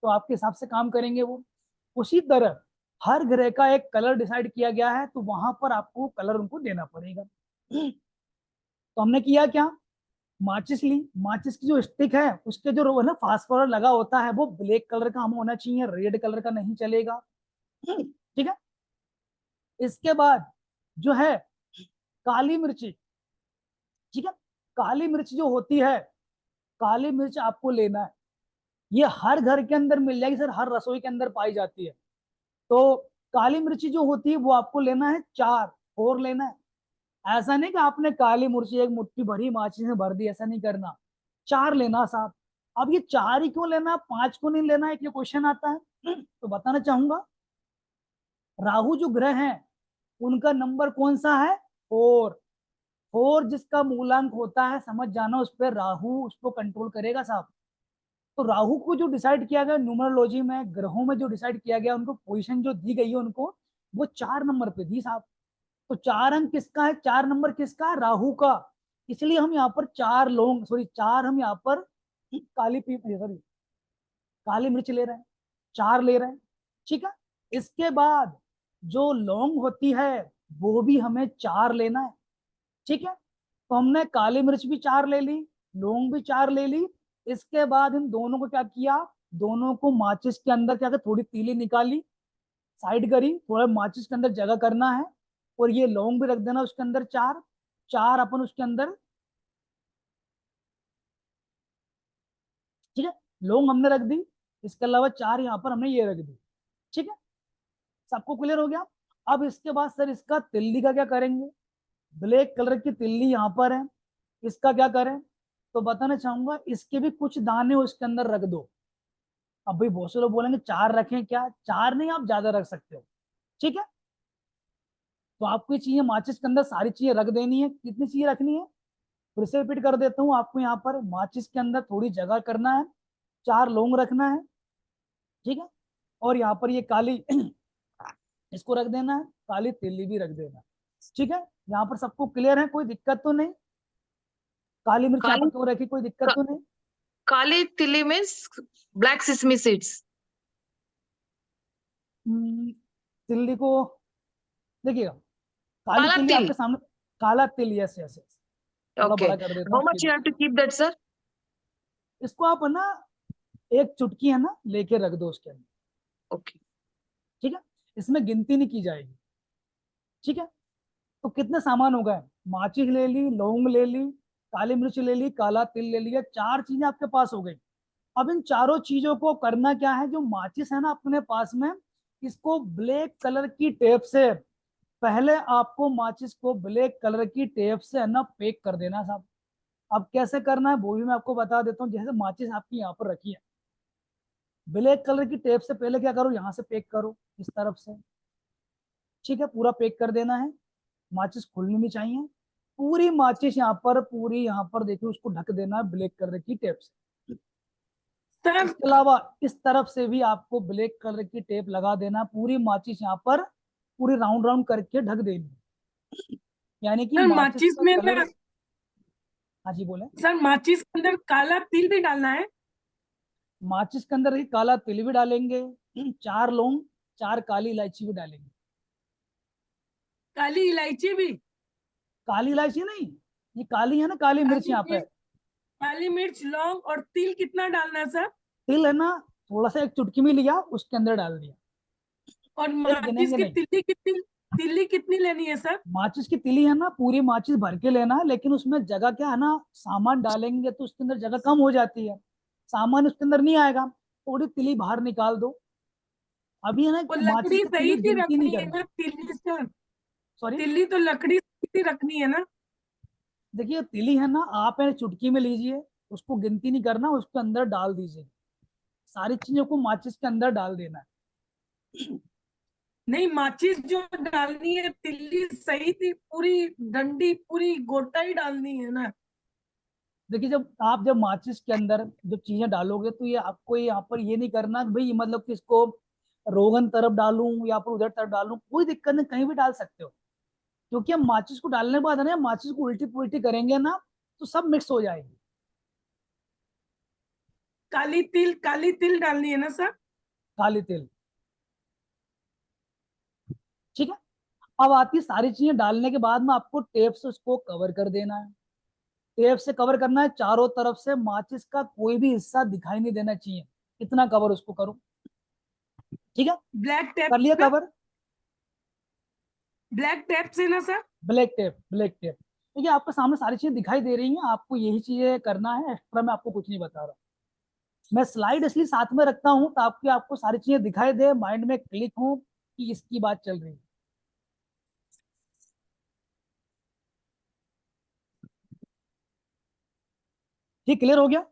तो आपके हिसाब से काम करेंगे वो। उसी तरह हर ग्रह का एक कलर डिसाइड किया गया है, तो वहां पर आपको कलर उनको देना पड़ेगा। तो हमने किया क्या, माचिस ली, माचिस की जो स्टिक है उसके जो ना फास्फोरस लगा होता है वो ब्लैक कलर का हम होना चाहिए, रेड कलर का नहीं चलेगा। ठीक है। इसके बाद जो है काली मिर्ची, ठीक है, काली मिर्च जो होती है, काली मिर्च आपको लेना है। ये हर घर के अंदर मिल जाएगी सर, हर रसोई के अंदर पाई जाती है। तो काली मिर्ची जो होती है वो आपको लेना है 4 लेना है। ऐसा नहीं कि आपने काली मिर्ची एक मुट्ठी भरी माचिस में भर दी, ऐसा नहीं करना, 4 लेना साहब। अब ये 4 ही क्यों लेना, 5 क्यों नहीं लेना, एक ये क्वेश्चन आता है। तो बताना चाहूंगा, राहु जो ग्रह हैं उनका नंबर कौन सा है, 4। 4 जिसका मूलांक होता है, समझ जाना, उस पर राहु उसको कंट्रोल करेगा साहब। तो राहु को जो डिसाइड किया गया न्यूमरोलॉजी में, ग्रहों में जो डिसाइड किया गया, उनको पोजीशन जो दी गई है उनको, वो 4 नंबर पे दी साहब। तो 4 अंक किसका है, 4 नंबर किसका है, राहु का। इसलिए हम यहाँ पर 4 लोग, सॉरी 4 हम यहाँ पर काली पी सॉरी काली मिर्च ले रहे हैं, 4 ले रहे हैं। ठीक है। इसके बाद जो लौंग होती है वो भी हमें 4 लेना है। ठीक है। तो हमने काली मिर्च भी 4 ले ली, लौंग भी 4 ले ली। इसके बाद इन दोनों को क्या किया, दोनों को माचिस के अंदर क्या कर, थोड़ी तीली निकाली, साइड करी, थोड़ा माचिस के अंदर जगह करना है। और ये लौंग भी रख देना उसके अंदर 4, 4 अपन उसके अंदर, ठीक है, लौंग हमने रख दी। इसके अलावा 4 यहाँ पर हमने ये रख दी। ठीक है। सबको क्लियर हो गया। अब इसके बाद सर इसका तिल्ली का क्या करेंगे, ब्लैक कलर की तिल्ली यहाँ पर है, इसका क्या करें, तो बताना चाहूंगा इसके भी कुछ दाने उसके अंदर रख दो। अब भाई बहुत से लोग बोलेंगे 4 रखें क्या, 4 नहीं आप ज्यादा रख सकते हो। ठीक है। तो आपको ये चीजें माचिस के अंदर सारी चीजें रख देनी है, कितनी चीजें रखनी है, फिर से रिपीट कर देता हूँ आपको, यहाँ पर माचिस के अंदर थोड़ी जगह करना है, 4 लौंग रखना है। ठीक है। और यहाँ पर ये काली इसको रख देना है, काली तिल्ली भी रख देना है। ठीक है। यहाँ पर सबको क्लियर है, कोई दिक्कत तो नहीं, काली मिर्च यहाँ पर काली क्यों रखी, कोई दिक्कत का, तो नहीं। काली tilli means black sesame seeds. तिल्ली को देखिएगा, काली Kala तिल्ली til. आपके सामने, काला तिल, यस यस यस, थोड़ा बड़ा Okay. कर देता How हूँ much स्क्रीन you को। have to keep that, sir? इसको आप है ना एक चुटकी है ना लेके रख दो उसके अंदर। Okay. ठीक है। इसमें गिनती नहीं की जाएगी। ठीक है। तो कितने सामान हो गए, माचिस ले ली, लौंग ले ली, काली मिर्च ले ली, काला तिल ले लिया, 4 चीजें आपके पास हो गई। अब इन चारों चीजों को करना क्या है, जो माचिस है ना अपने पास में, इसको ब्लैक कलर की टेप से, पहले आपको माचिस को ब्लैक कलर की टेप से है ना पेक कर देना साहब। अब कैसे करना है वो भी मैं आपको बता देता हूँ। जैसे माचिस आपकी यहाँ पर रखी है, ब्लैक कलर की टेप से पहले क्या करो, यहाँ से पेक करो इस तरफ से। ठीक है। पूरा पेक कर देना है, माचिस खुलनी नहीं चाहिए, पूरी माचिस यहाँ पर, पूरी यहाँ पर देखिए उसको ढक देना है ब्लैक कलर की टेप से। सर इसके अलावा इस तरफ से भी आपको ब्लैक कलर की टेप लगा देना, पूरी माचिस यहाँ पर पूरी राउंड राउंड करके ढक देनी, यानी कि सर माचिस माचिस का में कलर। ना, हाँ जी बोले। सर माचिस के अंदर काला तिल भी डालना है? माचिस के अंदर ये काला तिल भी डालेंगे, 4 लौंग, 4 काली इलायची भी डालेंगे। काली इलायची भी? काली इलायची नहीं, ये काली है ना, काली मिर्च काली यहाँ पे। मिर्च, काली मिर्च, लौंग और तिल कितना डालना है सर? तिल है ना, थोड़ा सा एक चुटकी में लिया उसके अंदर डाल दिया, और फिर माचिस गिनेंगे की नहीं। तिल्ली कितनी लेनी है सर? माचिस की तिली है ना, पूरी माचिस भर के लेना है, लेकिन उसमें जगह क्या है ना, सामान डालेंगे तो उसके अंदर जगह कम हो जाती है, सामान उसके अंदर नहीं आएगा, थोड़ी तिली बाहर निकाल दो। अभी है ना वो माचिस लकड़ी की सही तिली से गिनती नहीं रखनी है करनी। ना तिल्ली सर? सॉरी, तिल्ली तो लकड़ी सही रखनी है ना? देखिए तिली है ना, आप है चुटकी में लीजिए, उसको गिनती नहीं करना, उसके अंदर डाल दीजिए, सारी चीजों को माचिस के अंदर डाल देना है। नहीं, माचिस जो डालनी है, तिल्ली सही थी, पूरी डंडी पूरी गोटा ही डालनी है ना। देखिए, जब माचिस के अंदर जब चीजें डालोगे तो ये आपको यहाँ पर ये नहीं करना कि भाई मतलब कि इसको रोगन तरफ डालूं या फिर उधर तरफ डालूं, कोई दिक्कत नहीं, कहीं भी डाल सकते हो। क्योंकि हम माचिस को डालने के बाद है ना, माचिस को उल्टी पुल्टी करेंगे ना तो सब मिक्स हो जाएगी। काली तिल डालनी है ना सर? काली तिल, ठीक है। अब आती है सारी चीजें डालने के बाद में आपको टेप से उसको कवर कर देना है। टेप से कवर करना है चारों तरफ से, माचिस का कोई भी हिस्सा दिखाई नहीं देना चाहिए, इतना कवर उसको करो, ठीक है। ब्लैक टेप कर लिया से? कवर। ब्लैक टेप से ना sir? Black tape, black tape. देखिए आपके सामने सारी चीजें दिखाई दे रही हैं, आपको यही चीजें करना है, एक्स्ट्रा मैं आपको कुछ नहीं बता रहा। मैं स्लाइड इसलिए साथ में रखता हूँ ताकि आपको सारी चीजें दिखाई दे, माइंड में क्लिक हो कि इसकी बात चल रही है। ठीक, क्लियर हो गया।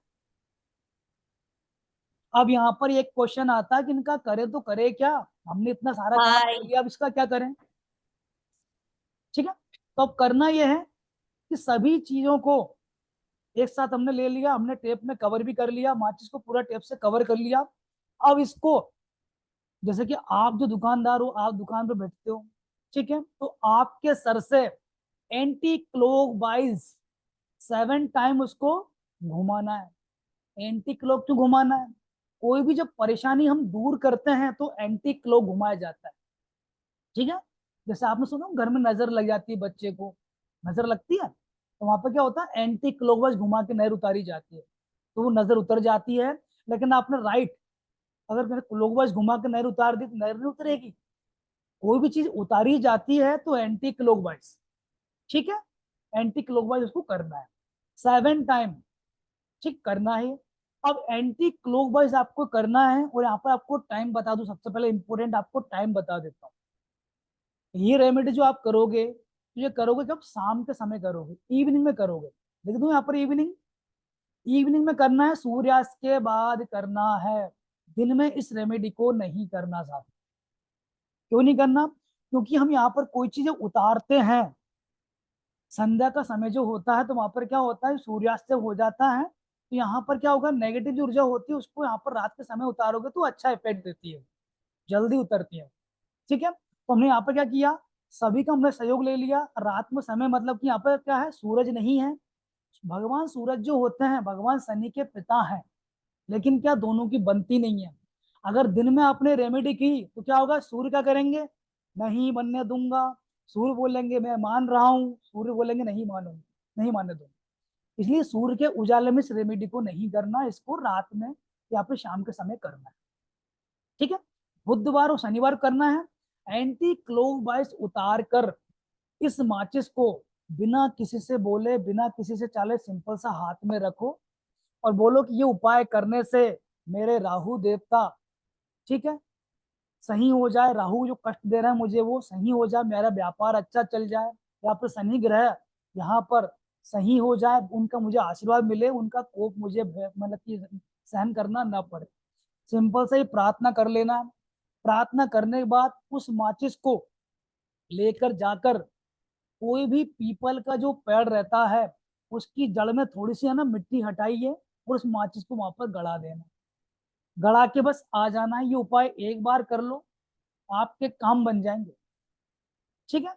अब यहाँ पर एक क्वेश्चन आता है कि इनका करे तो करे क्या, हमने इतना सारा काम कर लिया, अब इसका क्या करें। ठीक है, तो अब करना यह है कि सभी चीजों को एक साथ हमने ले लिया, हमने टेप में कवर भी कर लिया, माचिस को पूरा टेप से कवर कर लिया। अब इसको, जैसे कि आप जो दुकानदार हो, आप दुकान पे बैठते हो, ठीक है, तो आपके सर से एंटी क्लॉकवाइज 7 टाइम उसको घुमाना है। एंटी क्लॉक क्यों घुमाना है? कोई भी जब परेशानी हम दूर करते हैं तो एंटी क्लॉक घुमाया जाता है, ठीक है। जैसे आपने सुना घर में नजर लग जाती है, बच्चे को नजर लगती है तो वहां पर क्या होता है, एंटी क्लॉकवाइज घुमा के नहर उतारी जाती है, तो वो नजर उतर जाती है। लेकिन आपने राइट, अगर मैंने क्लॉकवाइज घुमा के नहर उतार दी तो नहर नहीं उतरेगी। कोई भी चीज उतारी जाती है तो एंटी क्लॉकवाइज, ठीक है, एंटी क्लॉकवाइज उसको करना है 7 टाइम, ठीक करना है। अब एंटी क्लॉकवाइज आपको करना है, और यहाँ पर आपको टाइम बता दूं, सबसे पहले इंपॉर्टेंट आपको टाइम बता देता हूँ। ये रेमेडी जो आप करोगे तो ये करोगे जब शाम के समय करोगे, इवनिंग में करोगे। देख दो यहाँ पर इवनिंग, इवनिंग में करना है, सूर्यास्त के बाद करना है। दिन में इस रेमेडी को नहीं करना साहब। क्यों नहीं करना? क्योंकि हम यहाँ पर कोई चीजें उतारते हैं, संध्या का समय जो होता है तो वहां पर क्या होता है, सूर्यास्त जब हो जाता है तो यहाँ पर क्या होगा, नेगेटिव जो ऊर्जा होती है उसको यहाँ पर रात के समय उतारोगे तो अच्छा इफेक्ट देती है, जल्दी उतरती है, ठीक है। तो हमने यहाँ पर क्या किया, सभी का हमने सहयोग ले लिया। रात में समय मतलब कि यहाँ पर क्या है, सूरज नहीं है। भगवान सूरज जो होते हैं भगवान शनि के पिता हैं, लेकिन क्या दोनों की बनती नहीं है। अगर दिन में आपने रेमेडी की तो क्या होगा, सूर्य क्या करेंगे, नहीं बनने दूंगा। सूर्य बोलेंगे मैं मान रहा हूँ, सूर्य बोलेंगे नहीं मानूंगा, नहीं मानने दूंगा। इसलिए सूर्य के उजाले में इस रेमेडी को नहीं करना, इसको रात में या फिर शाम के समय करना है, ठीक है। बुधवार और शनिवार करना है। एंटी क्लॉकवाइज उतार कर इस माचिस को बिना किसी से बोले, बिना किसी से चाले, सिंपल सा हाथ में रखो और बोलो कि ये उपाय करने से मेरे राहु देवता, ठीक है, सही हो जाए, राहु जो कष्ट दे रहे हैं मुझे वो सही हो जाए, मेरा व्यापार अच्छा चल जाए, या फिर शनि ग्रह यहाँ पर सही हो जाए, उनका मुझे आशीर्वाद मिले, उनका कोप मुझे मतलब कि सहन करना ना पड़े। सिंपल से ही प्रार्थना कर लेना। प्रार्थना करने के बाद उस माचिस को लेकर जाकर कोई भी पीपल का जो पेड़ रहता है उसकी जड़ में थोड़ी सी है ना मिट्टी हटाइए और उस माचिस को वहां पर गड़ा देना। गड़ा के बस आ जाना है। ये उपाय एक बार कर लो, आपके काम बन जाएंगे, ठीक है।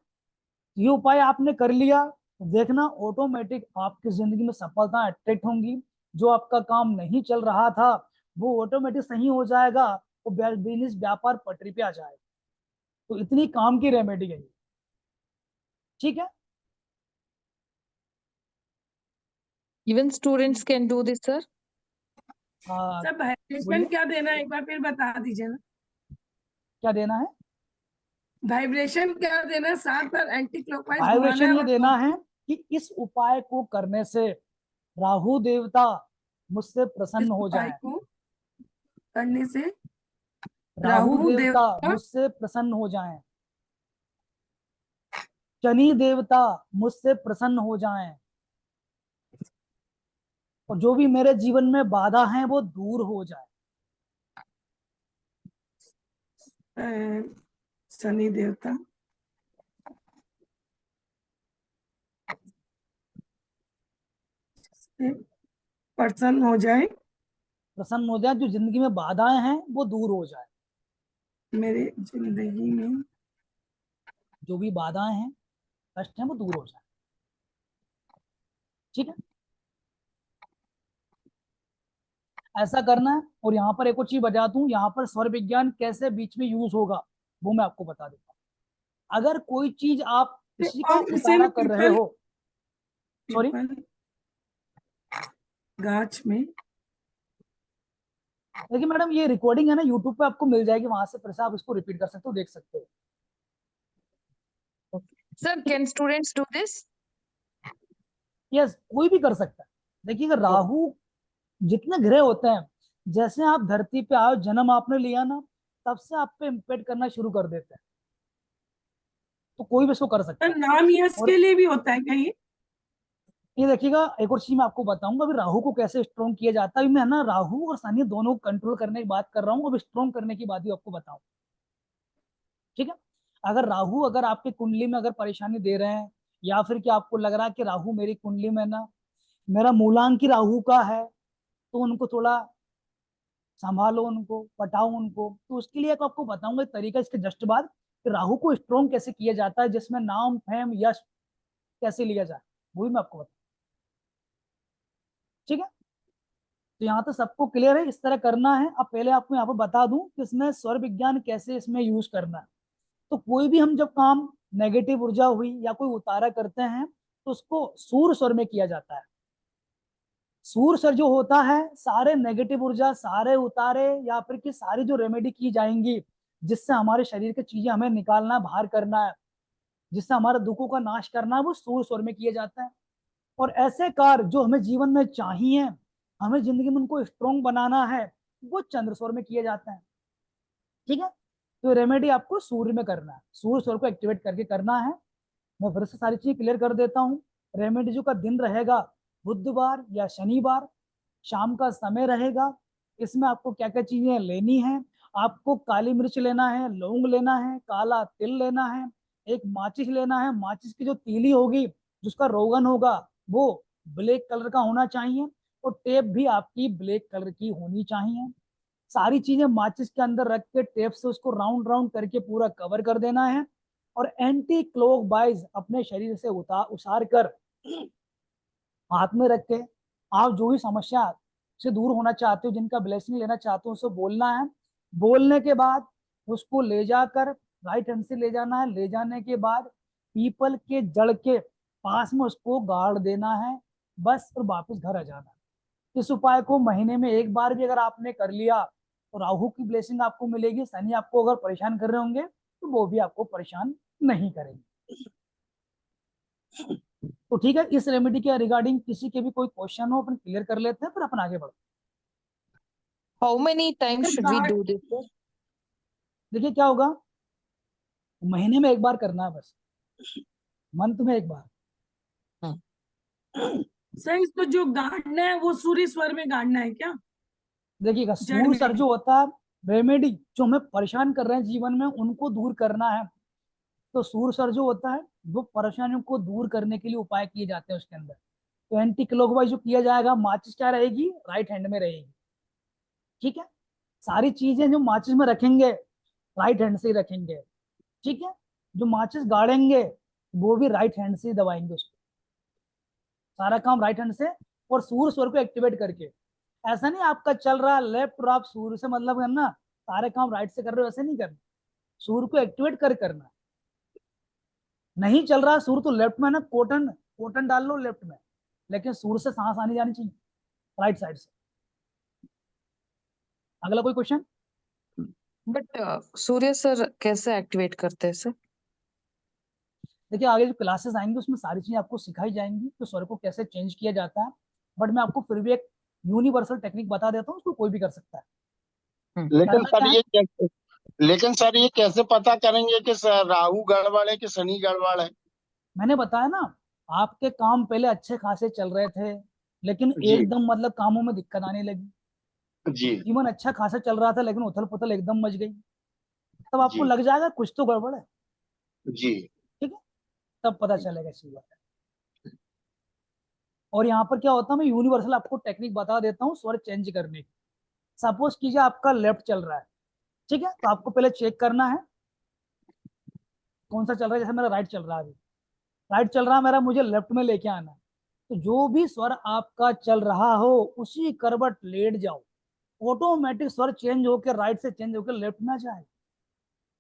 ये उपाय आपने कर लिया तो देखना ऑटोमेटिक आपकी जिंदगी में सफलता अट्रैक्ट होंगी। जो आपका काम नहीं चल रहा था वो ऑटोमेटिक सही हो जाएगा, वो बिजनेस व्यापार पटरी पे आ जाएगा। तो इतनी काम की रेमेडी है ये, ठीक है। Even students can do this, sir. हाँ, सर वाइब्रेशन बोलिए क्या देना है, एक बार फिर बता दीजिए ना। क्या देना है। वाइब्रेशन क्या देना है, 7 बार एंटी क्लॉकवाइज घुमाना वाइब्रेशन है ये और देना है कि इस उपाय को करने से राहु देवता मुझसे इस प्रसन्न हो उपाय जाए। को करने से राहु राहु देवता देवता मुझसे प्रसन्न हो जाएं, शनि देवता मुझसे प्रसन्न हो जाएं, और जो भी मेरे जीवन में बाधा है वो दूर हो जाए। शनि देवता से प्रसन्न हो जाए, प्रसन्न हो जाए, जो जिंदगी में बाधाएं हैं वो दूर हो जाए, मेरे जिंदगी में जो भी बाधाएं हैं, कष्ट हैं, वो दूर हो जाए। ठीक है, ऐसा करना है। और यहाँ पर एक और चीज बता दूं, यहाँ पर स्वर विज्ञान कैसे बीच में यूज होगा वो मैं आपको बता देता हूँ। अगर कोई चीज आप किसी का और उसे उतारा में कर रहे हो, सॉरी, पीपल गाछ में देखिए मैडम, ये रिकॉर्डिंग है ना, यूट्यूब पे आपको मिल जाएगी, वहां से फिर से आप इसको रिपीट कर सकते हो, देख सकते हो। Sir, can students do this? Yes, कोई भी कर सकता है। देखिए, अगर राहु, जितने ग्रह होते हैं, जैसे आप धरती पे आओ, जन्म आपने लिया ना, तब से आप पे इम्पेक्ट करना शुरू कर देते हैं, तो कोई भी इसको कर सकता तो है। नाम यश और के लिए भी होता है क्या ये? ये देखिएगा, एक और चीज मैं आपको बताऊंगा, अभी राहु को कैसे स्ट्रॉन्ग किया जाता है। अभी मैं ना राहु और शनि दोनों कंट्रोल करने की बात कर रहा हूँ, अब स्ट्रॉन्ग करने की बात भी आपको बताऊं। ठीक है, अगर राहु अगर आपकी कुंडली में अगर परेशानी दे रहे हैं, या फिर कि आपको लग रहा है कि राहु मेरी कुंडली में ना, मेरा मूलांक ही राहु का है, तो उनको थोड़ा संभालो, उनको पटाओ उनको। तो उसके लिए एक आपको बताऊंगा एक तरीका इसके जस्ट बाद, कि राहु को स्ट्रॉन्ग कैसे किया जाता है, जिसमें नाम फेम यश कैसे लिया जाए, वो भी मैं आपको बताऊँ। ठीक है, तो यहाँ तो सबको क्लियर है, इस तरह करना है। अब पहले आपको यहाँ पर बता दूं कि इसमें स्वर विज्ञान कैसे इसमें यूज करना है। तो कोई भी हम जब काम, नेगेटिव ऊर्जा हुई या कोई उतारा करते हैं, तो उसको सूर स्वर में किया जाता है। सूर स्वर जो होता है, सारे नेगेटिव ऊर्जा, सारे उतारे, या फिर कि सारी जो रेमेडी की जाएंगी, जिससे हमारे शरीर की चीजें हमें निकालना है, बाहर करना है, जिससे हमारे दुखों का नाश करना है, वो सूर स्वर में किया जाता है। और ऐसे कार्य जो हमें जीवन में चाहिए, हमें जिंदगी में उनको स्ट्रॉन्ग बनाना है, वो चंद्र स्वर में किए जाते हैं। ठीक है, तो रेमेडी आपको सूर्य में करना है, सूर्य स्वर को एक्टिवेट करके करना है। मैं फिर से सारी चीज क्लियर कर देता हूँ। रेमेडी जो का दिन रहेगा, बुधवार या शनिवार, शाम का समय रहेगा। इसमें आपको क्या क्या चीजें लेनी है, आपको काली मिर्च लेना है, लौंग लेना है, काला तिल लेना है, एक माचिस लेना है। माचिस की जो तीली होगी, जिसका रोगन होगा, वो ब्लैक कलर का होना चाहिए, और टेप भी आपकी ब्लैक कलर की होनी चाहिए। सारी चीजें माचिस के अंदर रख के टेप से उसको राउंड राउंड करके पूरा कवर कर देना है। और एंटी क्लॉकवाइज अपने शरीर से उतार कर हाथ में रख के, आप जो भी समस्या से दूर होना चाहते हो, जिनका ब्लेसिंग लेना चाहते हो, उसको बोलना है। बोलने के बाद उसको ले जाकर राइट हैंड से ले जाना है। ले जाने के बाद पीपल के जड़ के पास में उसको गाड़ देना है, बस, और वापस घर आ जाना है। इस उपाय को महीने में एक बार भी अगर आपने कर लिया, तो राहु की ब्लेसिंग आपको मिलेगी। शनि आपको अगर परेशान कर रहे होंगे, तो वो भी आपको परेशान नहीं करेंगे। तो ठीक है, इस रेमेडी के रिगार्डिंग किसी के भी कोई क्वेश्चन हो, अपन क्लियर कर लेते हैं, फिर अपन आगे बढ़ते How many times तो should we Gath do this, sir? हैं। देखिए क्या होगा, महीने में एक बार करना है बस, मंथ में एक बार। सर, इसको जो गाड़ना है वो सूर्य स्वर में गाड़ना है क्या? देखिएगा, जड़ सूर सर में? जो होता है, रेमेडी जो हमें परेशान कर रहे हैं जीवन में, उनको दूर करना है। तो सूर सर जो होता है, वो परेशानियों को दूर करने के लिए उपाय किए जाते हैं उसके अंदर। तो एंटी क्लॉकवाइज जो किया जाएगा, माचिस क्या रहेगी, राइट हैंड में रहेगी। ठीक है, सारी चीजें जो माचिस में रखेंगे, राइट हैंड से ही रखेंगे। ठीक है, जो माचिस गाड़ेंगे, वो भी राइट हैंड से ही दबाएंगे उसको, सारा काम राइट हैंड से। और सूर्य स्वर को एक्टिवेट करके, ऐसा नहीं आपका चल रहा है लेफ्ट और आप सूर्य से मतलब करना, सारे काम राइट से कर रहे हो, ऐसे नहीं करना। सूर्य को एक्टिवेट कर करना। नहीं चल रहा है सूर्य तो लेफ्ट में है ना, कॉटन कॉटन डाल लो लेफ्ट में, लेकिन सूर्य से सांस आनी जानी चाहिए राइट साइड से। अगला कोई क्वेश्चन? But सूर्य सर कैसे एक्टिवेट करते हैं सर? देखिए, आगे जो क्लासेस आएंगे उसमें सारी चीजें आपको सिखाई जाएंगी, तो स्वर को कैसे चेंज किया जाता है। बट मैं आपको फिर भी एक यूनिवर्सल टेक्निक बता देता हूँ, उसको कोई भी कर सकता है। लेकिन करना सर क्या है, ये कैसे लेकिन सर ये कैसे पता करेंगे कि राहु गड़बड़ है कि शनि गड़बड़ है? मैंने बताया ना, आपके काम पहले अच्छे खासे चल रहे थे, लेकिन जी एकदम मतलब कामों में दिक्कत आने लगी। जी जीवन अच्छा खासा चल रहा था, लेकिन उथल पुथल एकदम मच गई। तब आपको जी। लग जाएगा कुछ तो गड़बड़ है, जी। ठीक है, तब पता चलेगा इसी बात है। और यहाँ पर क्या होता है, मैं यूनिवर्सल आपको टेक्निक बता देता हूँ स्वर चेंज करने की। सपोज कीजिए आपका लेफ्ट चल रहा है, ठीक है, तो आपको पहले चेक करना है कौन सा चल रहा है। जैसे मेरा राइट चल रहा है, अभी राइट चल रहा है मेरा, मुझे लेफ्ट में लेके आना है। तो जो भी स्वर आपका चल रहा हो उसी करवट लेट जाओ, ऑटोमेटिक स्वर चेंज होकर राइट से चेंज होकर लेफ्ट में जाए।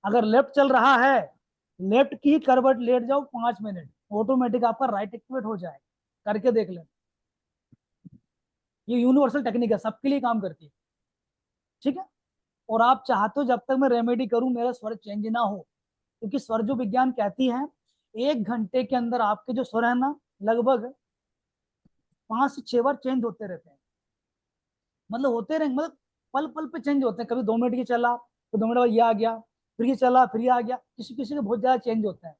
अगर लेफ्ट चल रहा है, लेफ्ट की करवट लेट जाओ 5 मिनट, ऑटोमेटिक आपका राइट एक्टिवेट हो जाए। करके देख लें, ये यूनिवर्सल टेक्निक है, सबके लिए काम करती है, ठीक है। और आप चाहते हो जब तक मैं रेमेडी करूं मेरा स्वर चेंज ना हो, क्योंकि स्वर जो विज्ञान कहती है 1 घंटे के अंदर आपके जो स्वर है ना, लगभग 5 से 6 बार चेंज होते रहते हैं। मतलब होते रहेंगे, मतलब पल पल पे चेंज होते हैं। कभी 2 मिनट के चला, तो 2 मिनट बाद ये आ गया, फिर ये चला, फिर ये आ गया। किसी किसी के बहुत ज्यादा चेंज होते हैं।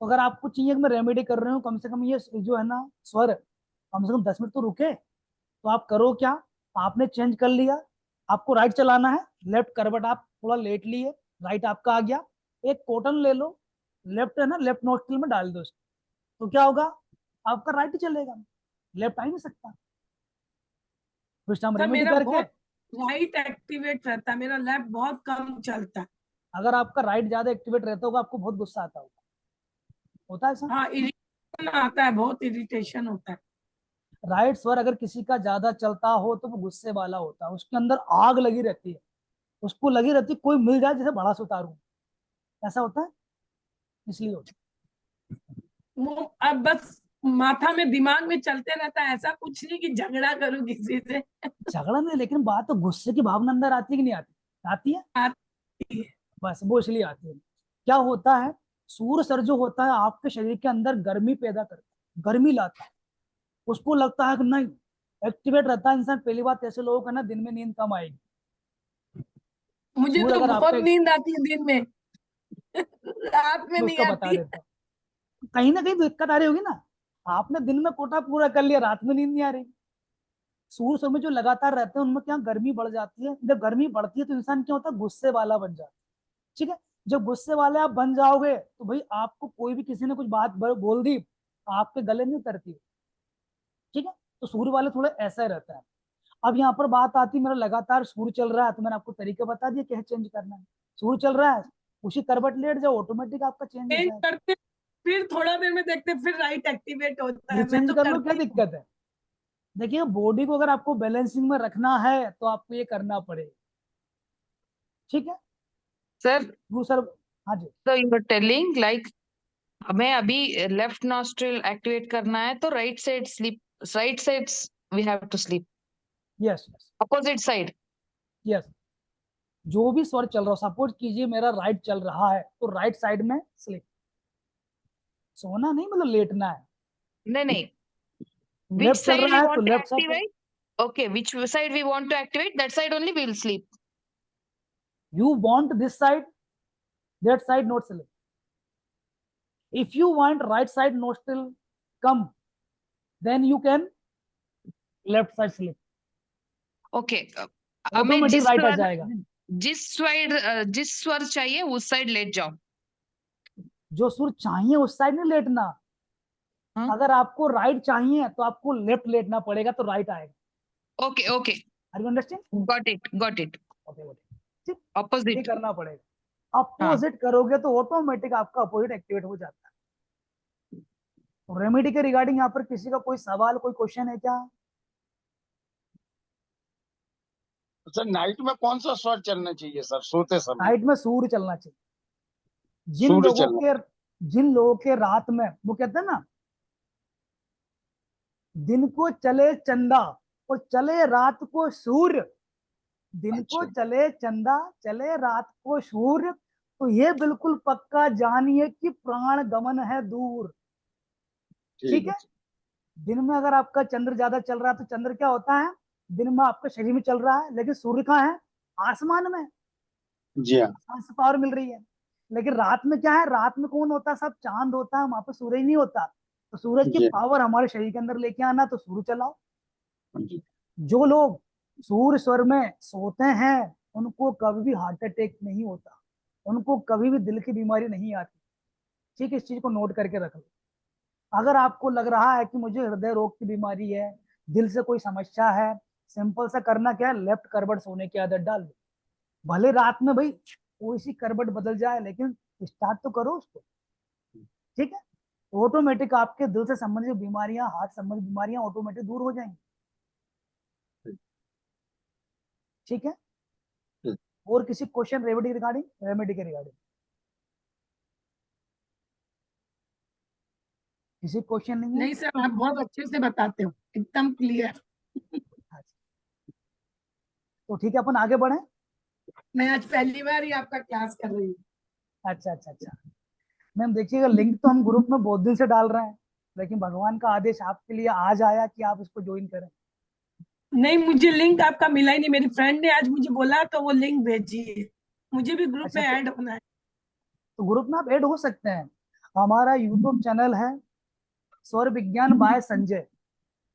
तो अगर आपको चाहिए कि मैं रेमेडी कर रही हूँ, कम से कम ये जो है ना स्वर कम से कम 10 मिनट तो रुके, तो आप करो क्या, आपने चेंज कर लिया, आपको राइट चलाना है, लेफ्ट करवट आप थोड़ा लेट लिए, राइट आपका आ गया, एक कॉटन ले लो, लेफ्ट है ना, लेफ्ट नोस्ट्रिल में डाल दो उसको, तो क्या होगा, आपका राइट ही चलेगा, लेफ्ट आ ही नहीं सकता। कुछ टाइम सर रेमेडी मेरा करके, बहुत राइट एक्टिवेट रहता है, मेरा लेफ्ट बहुत कम चलता है। अगर आपका राइट ज्यादा एक्टिवेट रहता होगा आपको बहुत गुस्सा आता होगा, होता है ऐसा। हाँ, इरिटेशन आता है, बहुत इरिटेशन होता है। राइट स्वर अगर किसी का ज्यादा चलता हो तो वो गुस्से वाला होता है, उसके अंदर आग लगी रहती है, उसको लगी रहती है कोई मिल जाए जैसे बड़ा से उतारूं, ऐसा होता है, इसलिए होता वो अब बस माथा में दिमाग में चलते रहता है, ऐसा कुछ नहीं कि झगड़ा करूं किसी से। है। झगड़ा नहीं, लेकिन बात तो गुस्से की भावना अंदर आती है कि नहीं आती, आती है, आती है। बस वो इसलिए आती है। क्या होता है, सूर्य सर जो होता है आपके शरीर के अंदर गर्मी पैदा करता है, गर्मी लाता है, उसको लगता है कि नहीं, एक्टिवेट रहता है इंसान। पहली बात ऐसे लोगों का ना दिन में नींद कम आएगी। मुझे सूर्य तो अगर बहुत आपका, नींद आती है दिन में, रात में मैं नहीं उसका बता आती। देता हूँ, कहीं ना कहीं तो दिक्कत आ रही होगी ना। आपने दिन में कोटा पूरा कर लिया, रात में नींद नहीं आ रही। सूर्य सर में जो लगातार रहते हैं उनमें क्या गर्मी बढ़ जाती है, जब गर्मी बढ़ती है तो इंसान क्या होता है, गुस्से वाला बन जाता है, ठीक है। जब गुस्से वाले आप बन जाओगे तो भाई आपको कोई भी किसी ने कुछ बात बोल दी, आपके गले नहीं उतरती, ठीक है। तो सूर्य वाले थोड़ा ऐसा ही रहता है। अब यहाँ पर बात आती है, मेरा लगातार सूर्य चल रहा है, तो मैंने आपको तरीका बता दिया कैसे चेंज करना है। सूर्य चल रहा है, उसी करवट लेट जाओ, ऑटोमेटिक आपका चेंज हो चेंज जाएगा। करते, फिर थोड़ा देर में देखते फिर राइट एक्टिवेट होता फिर है। मैं चेंज तो कर लो, क्या करती हूँ। दिक्कत है। देखिए बॉडी को अगर आपको बैलेंसिंग में रखना है तो आपको ये करना पड़ेगा, ठीक है। सर, वो सर, हाँ जी, तो यू आर टेलिंग लाइक हमें अभी लेफ्ट नॉस्ट्रिल एक्टिवेट करना है तो right side sleep, right side we have to sleep, yes yes opposite side. Yes. जो भी स्वर चल रहा हो, सपोज कीजिए मेरा राइट चल रहा है तो राइट साइड में स्लिप, सोना नहीं मतलब लेटना है। नहीं नहीं, which लेफ्ट चल side रहा we है तो want to left side, activate? Okay, which side we want to activate, that side only we will sleep. You want this side, that side not sleep. If you want right side nostril come, then you can left side sleep, Okay, हमें automatic जिस right आ स्वर, जाएगा। जिस स्वर चाहिए उस side late जाओ। जो सुर चाहिए उस साइड नहीं लेटना, हाँ, अगर आपको राइट चाहिए तो आपको लेफ्ट लेटना पड़ेगा तो राइट आएगा। okay okay, are you understand, got it, okay okay, ठीक, ये opposite। करना पड़ेगा। हाँ अपोजिट करोगे तो ऑटोमेटिक आपका अपोजिट एक्टिवेट हो जाता है। तो रेमेडी के रिगार्डिंग यहाँ पर किसी का कोई सवाल, कोई क्वेश्चन है क्या। सर नाइट में कौन सा स्वर चलना चाहिए सर, सोते समय? नाइट में सूर्य चलना चाहिए। सूर्य चलना। जिन लोगों के रात में वो कहते हैं ना, दिन को चले चंदा और चले रात को सूर्य, दिन को अच्छा, चले चंदा चले रात को सूर्य, तो ये बिल्कुल पक्का जानिए कि प्राण गमन है दूर, ठीक ठीक है। है। दिन में अगर आपका चंद्र ज्यादा चल रहा है तो चंद्र क्या होता है, दिन में आपके शरीर में चल रहा है, लेकिन सूर्य कहाँ है, आसमान में, जी हाँ। आसमान से पावर मिल रही है। लेकिन रात में क्या है, रात में कौन होता है, सब चांद होता है, वहां पर सूरज नहीं होता। तो सूरज की जी पावर हमारे शरीर के अंदर लेके आना, तो सूर्य चलाओ। जी। जो लोग सूर्य स्वर में सोते हैं उनको कभी भी हार्ट अटैक नहीं होता, उनको कभी भी दिल की बीमारी नहीं आती। ठीक है, इस चीज को नोट करके रख लो। अगर आपको लग रहा है कि मुझे हृदय रोग की बीमारी है, दिल से कोई समस्या है, सिंपल सा करना क्या है, लेफ्ट करवट सोने की आदत डाल लो। भले रात में भाई कोई सी करवट बदल जाए, लेकिन स्टार्ट तो करो उसको। ठीक है, ऑटोमेटिक आपके दिल से संबंधित बीमारियां, हार्ट संबंधित बीमारियां ऑटोमेटिक दूर हो जाएंगी। ठीक है, और किसी क्वेश्चन रेमेडी के रिगार्डिंग किसी क्वेश्चन नहीं है? नहीं सर, आप बहुत अच्छे से बताते हो, एकदम क्लियर। अच्छा। तो ठीक है, अपन आगे बढ़े। मैं आज पहली बार ही आपका क्लास कर रही हूँ। अच्छा अच्छा अच्छा। मैम देखिएगा, लिंक तो हम ग्रुप में बहुत दिन से डाल रहे हैं, लेकिन भगवान का आदेश आपके लिए आज आया कि आप इसको ज्वाइन करें। नहीं, मुझे लिंक आपका मिला ही नहीं, मेरी फ्रेंड ने आज मुझे बोला तो वो लिंक भेजी है। मुझे भी ग्रुप अच्छा, में ऐड होना है। तो ग्रुप में आप ऐड हो सकते हैं। हमारा यूट्यूब चैनल है स्वर विज्ञान बाय संजय,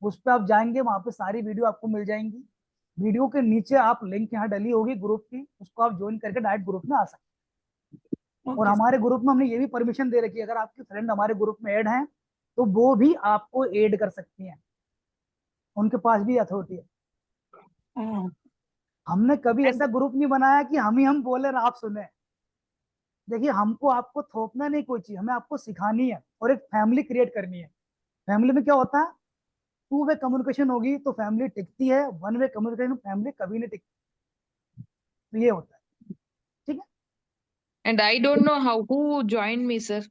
उस पर आप जाएंगे, वहां पे सारी वीडियो आपको मिल जाएंगी। वीडियो के नीचे आप लिंक यहाँ डली होगी ग्रुप की, उसको आप ज्वाइन करके डायरेक्ट ग्रुप में आ सकते हैं। और ओके हमारे ग्रुप में हमने ये भी परमिशन दे रखी है, अगर आपके फ्रेंड हमारे ग्रुप में ऐड हैं तो वो भी आपको ऐड कर सकती हैं, उनके पास भी अथॉरिटी है। सर। हमने कभी ऐसा ग्रुप नहीं बनाया कि हम बोले और आप सुने। देखिए, हमको आपको थोपना नहीं कोई चीज, हमें आपको सिखानी है और एक फैमिली क्रिएट करनी है। फैमिली में क्या होता है, टू वे कम्युनिकेशन होगी तो फैमिली टिकती है, वन वे कम्युनिकेशन फैमिली कभी नहीं टिकती। तो ये होता है। ठीक है, And I don't know how who joined me, sir.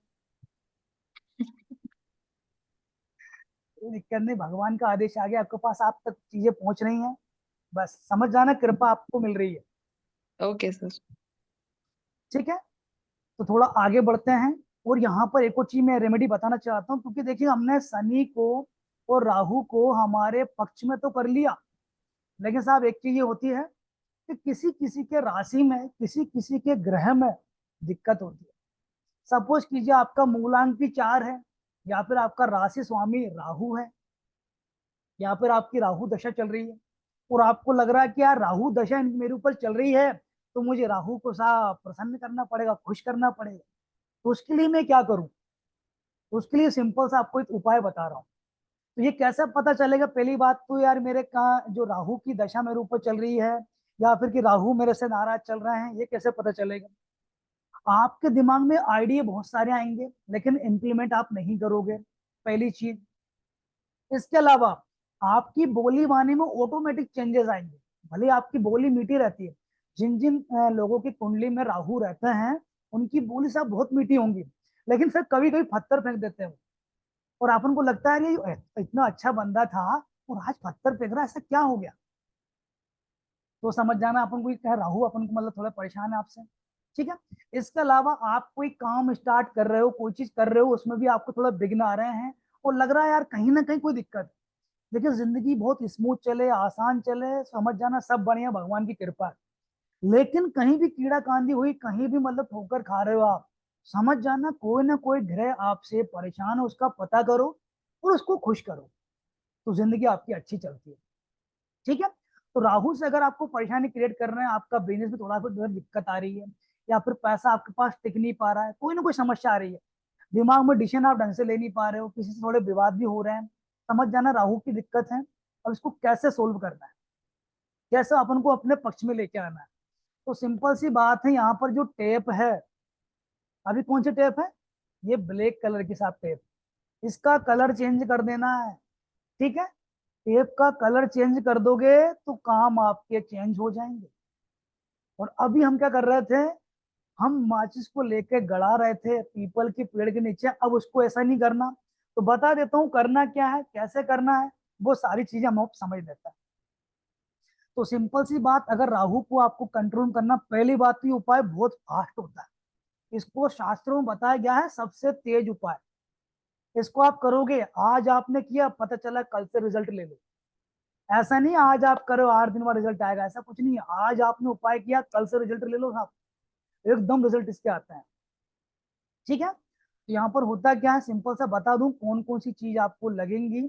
कोई दिक्कत नहीं, भगवान का आदेश आ गया आपके पास, आप तक चीजें पहुंच रही हैं, बस समझ जाना, कृपा आपको मिल रही है। Okay, sir. ठीक है, तो थोड़ा आगे बढ़ते हैं। और यहाँ पर एक और चीज मैं रेमेडी बताना चाहता हूँ, क्योंकि देखिए हमने शनि को और राहु को हमारे पक्ष में तो कर लिया, लेकिन साहब एक चीज ये होती है कि किसी किसी के राशि में, किसी किसी के ग्रह में दिक्कत होती है। सपोज कीजिए आपका मूलांक भी 4 है, या फिर आपका राशि स्वामी राहु है, या फिर आपकी राहु दशा चल रही है, और आपको लग रहा है कि यार राहु दशा मेरे ऊपर चल रही है, तो मुझे राहु को सा प्रसन्न करना पड़ेगा, खुश करना पड़ेगा। तो उसके लिए मैं क्या करूं? तो उसके लिए सिंपल सा आपको एक उपाय बता रहा हूँ। तो ये कैसे पता चलेगा? पहली बात तो यार, मेरे का जो राहु की दशा मेरे ऊपर चल रही है, या फिर कि राहु मेरे से नाराज चल रहे हैं, ये कैसे पता चलेगा? आपके दिमाग में आइडिया बहुत सारे आएंगे, लेकिन इम्प्लीमेंट आप नहीं करोगे, पहली चीज। इसके अलावा आपकी बोली वाणी में ऑटोमेटिक चेंजेस आएंगे। भले आपकी बोली मीठी रहती है, जिन जिन लोगों की कुंडली में राहु रहते हैं, उनकी बोली सब बहुत मीठी होंगी, लेकिन फिर कभी कभी पत्थर फेंक देते हैं, और अपन को लगता है ये इतना अच्छा बंदा था और आज पत्थर फेंक रहा है, ऐसा क्या हो गया? तो समझ जाना, अपन को क्या राहु अपन को मतलब थोड़ा परेशान है आपसे। ठीक है, इसके अलावा आप कोई काम स्टार्ट कर रहे हो, कोई चीज कर रहे हो, उसमें भी आपको थोड़ा विघ्न आ रहे हैं, और लग रहा है यार कहीं ना कहीं कोई दिक्कत है। देखिए, जिंदगी बहुत स्मूथ चले, आसान चले, समझ जाना सब बढ़िया, भगवान की कृपा है। लेकिन कहीं भी कीड़ा कांदी हुई, कहीं भी मतलब ठोकर खा रहे हो आप, समझ जाना कोई ना कोई ग्रह आपसे परेशान है, उसका पता करो और उसको खुश करो, तो जिंदगी आपकी अच्छी चलती है। ठीक है, तो राहु से अगर आपको परेशानी क्रिएट कर रहे हैं, आपका बिजनेस में थोड़ा सा दिक्कत आ रही है, या फिर पैसा आपके पास टिक नहीं पा रहा है, कोई ना कोई समस्या आ रही है, दिमाग में डिसीजन आप ढंग से ले नहीं पा रहे हो, किसी से थोड़े विवाद भी हो रहे हैं, समझ जाना राहु की दिक्कत है। और इसको कैसे सोल्व करना है, कैसे अपन को अपने पक्ष में लेके आना है? तो सिंपल सी बात है, यहाँ पर जो टेप है, अभी कौन सी टेप है? ये ब्लैक कलर की साफ टेप, इसका कलर चेंज कर देना है। ठीक है, टेप का कलर चेंज कर दोगे तो काम आपके चेंज हो जाएंगे। और अभी हम क्या कर रहे थे, हम माचिस को लेके गड़ा रहे थे पीपल के पेड़ के नीचे, अब उसको ऐसा नहीं करना। तो बता देता हूँ करना क्या है, कैसे करना है, वो सारी चीजें हम आप समझ लेते हैं। तो सिंपल सी बात, अगर राहु को आपको कंट्रोल करना, पहली बात तो ये उपाय बहुत फास्ट होता है, इसको शास्त्रों में बताया गया है सबसे तेज उपाय। इसको आप करोगे, आज आपने किया, पता चला कल से रिजल्ट ले लो। ऐसा नहीं आज आप करो 8 दिन बाद रिजल्ट आएगा, ऐसा कुछ नहीं है। आज आपने उपाय किया, कल से रिजल्ट ले लो साहब, एकदम रिजल्ट इसके आते हैं। ठीक है, तो यहाँ पर होता क्या है, सिंपल सा बता दूं कौन कौन सी चीज आपको लगेंगी,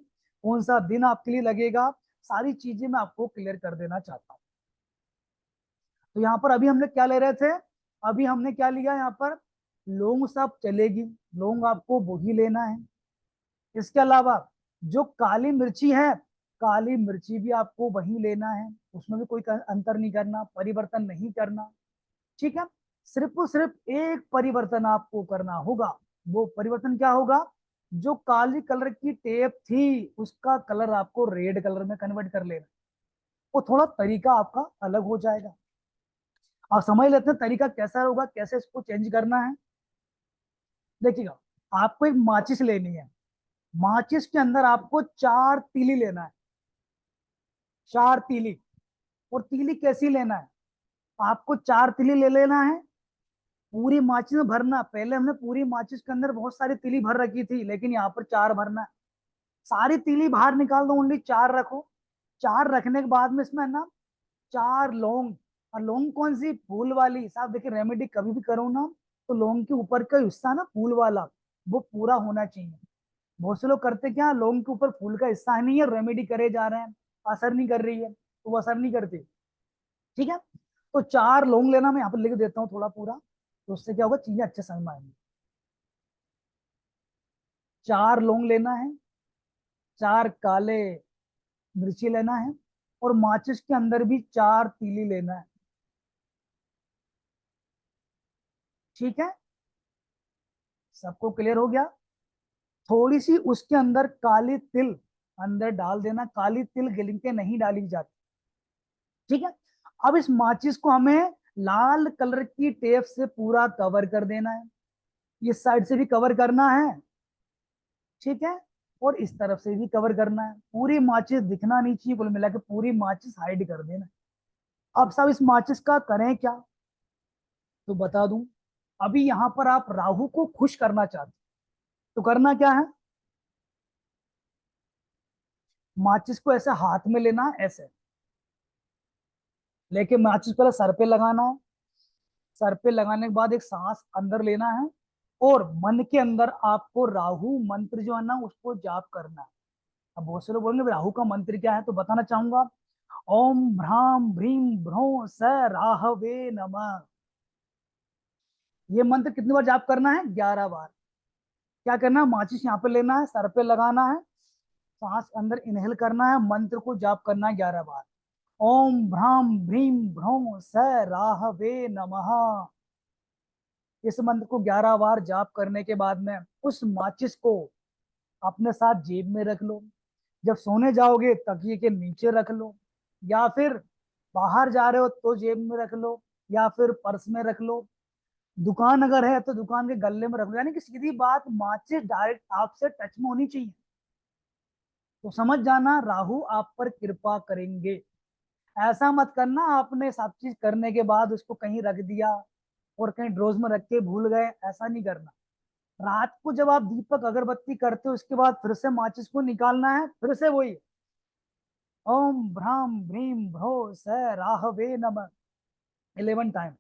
कौन सा दिन आपके लिए लगेगा, सारी चीजें मैं आपको क्लियर कर देना चाहता हूँ। तो यहाँ पर अभी हमने क्या ले रहे थे, अभी हमने क्या लिया यहाँ पर, लौंग सब चलेगी, लौंग आपको वही लेना है। इसके अलावा जो काली मिर्ची है, काली मिर्ची भी आपको वही लेना है, उसमें भी कोई अंतर नहीं करना, परिवर्तन नहीं करना, ठीक है। सिर्फ और सिर्फ एक परिवर्तन आपको करना होगा। वो परिवर्तन क्या होगा, जो काली कलर की टेप थी उसका कलर आपको रेड कलर में कन्वर्ट कर लेना। वो थोड़ा तरीका आपका अलग हो जाएगा। आप समझ लेते हैं तरीका कैसा होगा, कैसे इसको चेंज करना है। देखिएगा, आपको एक माचिस लेनी है, माचिस के अंदर आपको 4 तीली लेना है, 4 तीली। और तीली कैसी लेना है, आपको 4 तीली ले लेना है, पूरी माचिस में भरना। पहले हमने पूरी माचिस के अंदर बहुत सारी तीली भर रखी थी, लेकिन यहाँ पर 4 भरना है। सारी तीली बाहर निकाल दो, ओनली 4 रखो। 4 रखने के बाद में इसमें ना 4 लौंग, और लौंग कौन सी, फूल वाली। साहब देखिए, रेमेडी कभी भी करो ना तो लौंग के ऊपर का हिस्सा ना फूल वाला, वो पूरा होना चाहिए। बहुत से लोग करते क्या, लौंग के ऊपर फूल का हिस्सा नहीं है, रेमेडी करे जा रहे हैं, असर नहीं कर रही है, तो वो असर नहीं करती, ठीक है। तो 4 लौंग लेना, मैं यहाँ पर लिख देता हूँ थोड़ा पूरा, तो उससे क्या होगा, चीजें अच्छे समझ में आएंगी। 4 लौंग लेना है, 4 काले मिर्ची लेना है, और माचिस के अंदर भी 4 तीली लेना है, ठीक है। सबको क्लियर हो गया। थोड़ी सी उसके अंदर काली तिल अंदर डाल देना, काली तिल गिल के नहीं डाली जाती, ठीक है। अब इस माचिस को हमें लाल कलर की टेप से पूरा कवर कर देना है, इस साइड से भी कवर करना है, ठीक है, और इस तरफ से भी कवर करना है। पूरी माचिस दिखना नहीं चाहिए, कुल मिला के पूरी माचिस हाइड कर देना। अब सब इस माचिस का करें क्या, तो बता दूं। अभी यहां पर आप राहु को खुश करना चाहते, तो करना क्या है, माचिस को ऐसे हाथ में लेना है, ऐसे लेके माचिस पहले सर पे लगाना है। सर पे लगाने के बाद एक सांस अंदर लेना है, और मन के अंदर आपको राहु मंत्र जो है ना उसको जाप करना है। अब बहुत से लोग बोलेंगे राहु का मंत्र क्या है, तो बताना चाहूंगा, ओम भ्राम भ्रीम भ्रो स राहवे नमः। ये मंत्र कितनी बार जाप करना है, 11 बार। क्या करना है, माचिस यहाँ पे लेना है, सर पे लगाना है, सांस अंदर इनहेल करना है, मंत्र को जाप करना है 11 बार। ओम भ्राम भ्रीम भ्रो स राहवे नमः। इस मंत्र को 11 बार जाप करने के बाद में उस माचिस को अपने साथ जेब में रख लो। जब सोने जाओगे तकिए के नीचे रख लो, या फिर बाहर जा रहे हो तो जेब में रख लो, या फिर पर्स में रख लो। दुकान अगर है तो दुकान के गल्ले में रख लो। यानी कि सीधी बात, माचिस डायरेक्ट आपसे टच में होनी चाहिए। तो समझ जाना, राहु आप पर कृपा करेंगे। ऐसा मत करना आपने सब चीज करने के बाद उसको कहीं रख दिया और कहीं ड्रोज में रख के भूल गए, ऐसा नहीं करना। रात को जब आप दीपक अगरबत्ती करते हो उसके बाद फिर से माचिस को निकालना है, फिर से वही ओम भ्राम भ्रीम भ्रो स राहवे नमः 11 टाइम।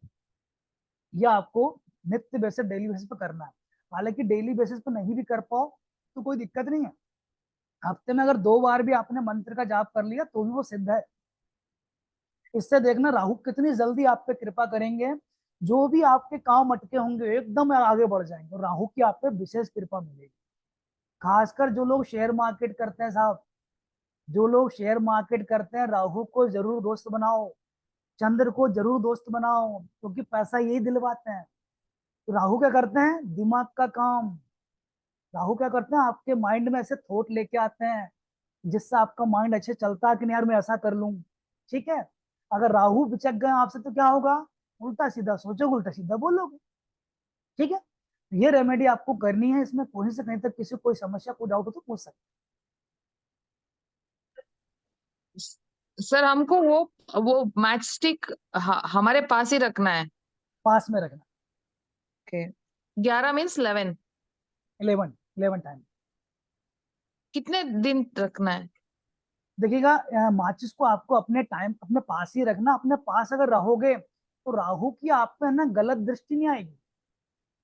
यह आपको नित्य बेसिस, डेली बेसिस पे करना है। हालांकि डेली बेसिस पे नहीं भी कर पाओ तो कोई दिक्कत नहीं है, हफ्ते में अगर 2 बार भी आपने मंत्र का जाप कर लिया तो भी वो सिद्ध है। इससे देखना राहु कितनी जल्दी आप पे कृपा करेंगे। जो भी आपके काम अटके होंगे एकदम आगे बढ़ जाएंगे, और राहु की आप पे विशेष कृपा मिलेगी। खासकर जो लोग शेयर मार्केट करते हैं साहब, जो लोग शेयर मार्केट करते हैं, राहु को जरूर दोस्त बनाओ, चंद्र को जरूर दोस्त बनाओ, क्योंकि पैसा यही दिलवाते हैं। तो राहु क्या करते हैं, दिमाग का काम। राहु क्या करते हैं, आपके माइंड में ऐसे थॉट लेके आते हैं जिससे आपका माइंड अच्छे चलता है कि नहीं यार मैं ऐसा कर लूं, ठीक है। अगर राहु बिचक गए आपसे तो क्या होगा, उल्टा सीधा सोचोगे, उल्टा सीधा बोलोगे, ठीक है। ये रेमेडी आपको करनी है, इसमें कहीं से कहीं तक किसी को कोई समस्या, कोई डाउट हो तो पूछ सकते सर हमको वो मैच स्टिक हमारे पास ही रखना है। हैं। पास में रखना। Okay, 11 means 11। 11 टाइम। कितने दिन रखना है? देखिएगा, माचिस को आपको अपने टाइम अपने पास ही रखना। अपने पास अगर रहोगे तो राहु की आप पे ना गलत दृष्टि नहीं आएगी।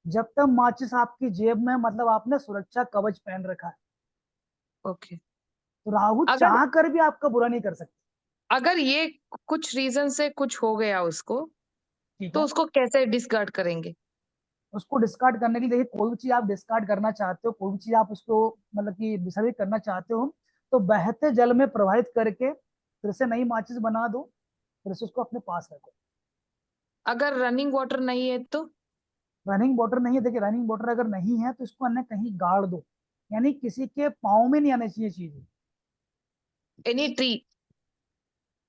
जब तक माचिस आपकी जेब में है, मतलब आपने सुरक्षा कवच पहन रखा है, ओके। तो राहु अगर चाह कर भी आपका बुरा नहीं कर सकते। अगर ये कुछ रीजन से कुछ हो गया उसको, ठीक तो है, उसको कैसे डिस्कार्ड करेंगे? उसको डिस्कार्ड करने के लिए देखिए, कोई भी चीज आप डिस्कार्ड करना चाहते हो, कोई भी चीज आप उसको मतलब कि विसर्जित करना चाहते हो, तो बहते जल में प्रवाहित करके फिर से नई माचिस बना दो, फिर से उसको अपने पास रखो। अगर रनिंग वाटर नहीं है तो? रनिंग वाटर नहीं है, देखिए रनिंग वाटर अगर नहीं है तो इसको अन्य कहीं गाड़ दो, यानी किसी के पाँव में नहीं आना चाहिए चीज। Any tree?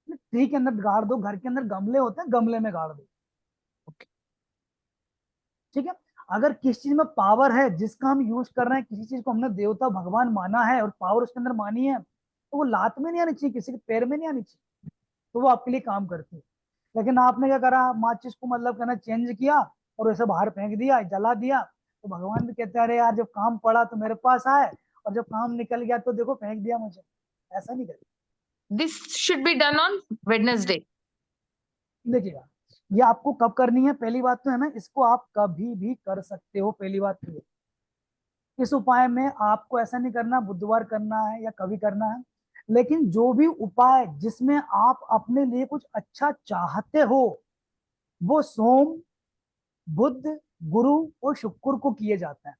ट्री के अंदर गाड़ दो, घर के अंदर गमले होते हैं, गमले में गाड़ दो। ठीक है। अगर किसी चीज में पावर है जिसका हम यूज कर रहे हैं, किसी चीज को हमने देवता भगवान माना है और पावर उसके अंदर मानी है, तो वो लात में नहीं आनी चाहिए, किसी के पैर में नहीं आनी चाहिए, तो वो आपके लिए काम करती है। लेकिन आपने क्या करा, माचिस को मतलब कहना चेंज किया और वैसे बाहर फेंक दिया, जला दिया, तो भगवान भी कहते हैं अरे यार, जब काम पड़ा तो मेरे पास आए, और जब काम निकल गया तो देखो फेंक दिया मुझे। ऐसा नहीं करें। This should be done on Wednesday. देखिएगा, ये आपको कब करनी है, पहली बात तो है ना, इसको आप कभी भी कर सकते हो, पहली बात तो ये। इस उपाय में आपको ऐसा नहीं करना बुधवार करना है या कभी करना है, लेकिन जो भी उपाय जिसमें आप अपने लिए कुछ अच्छा चाहते हो, वो सोम, बुध, गुरु और शुक्र को किए जाते हैं।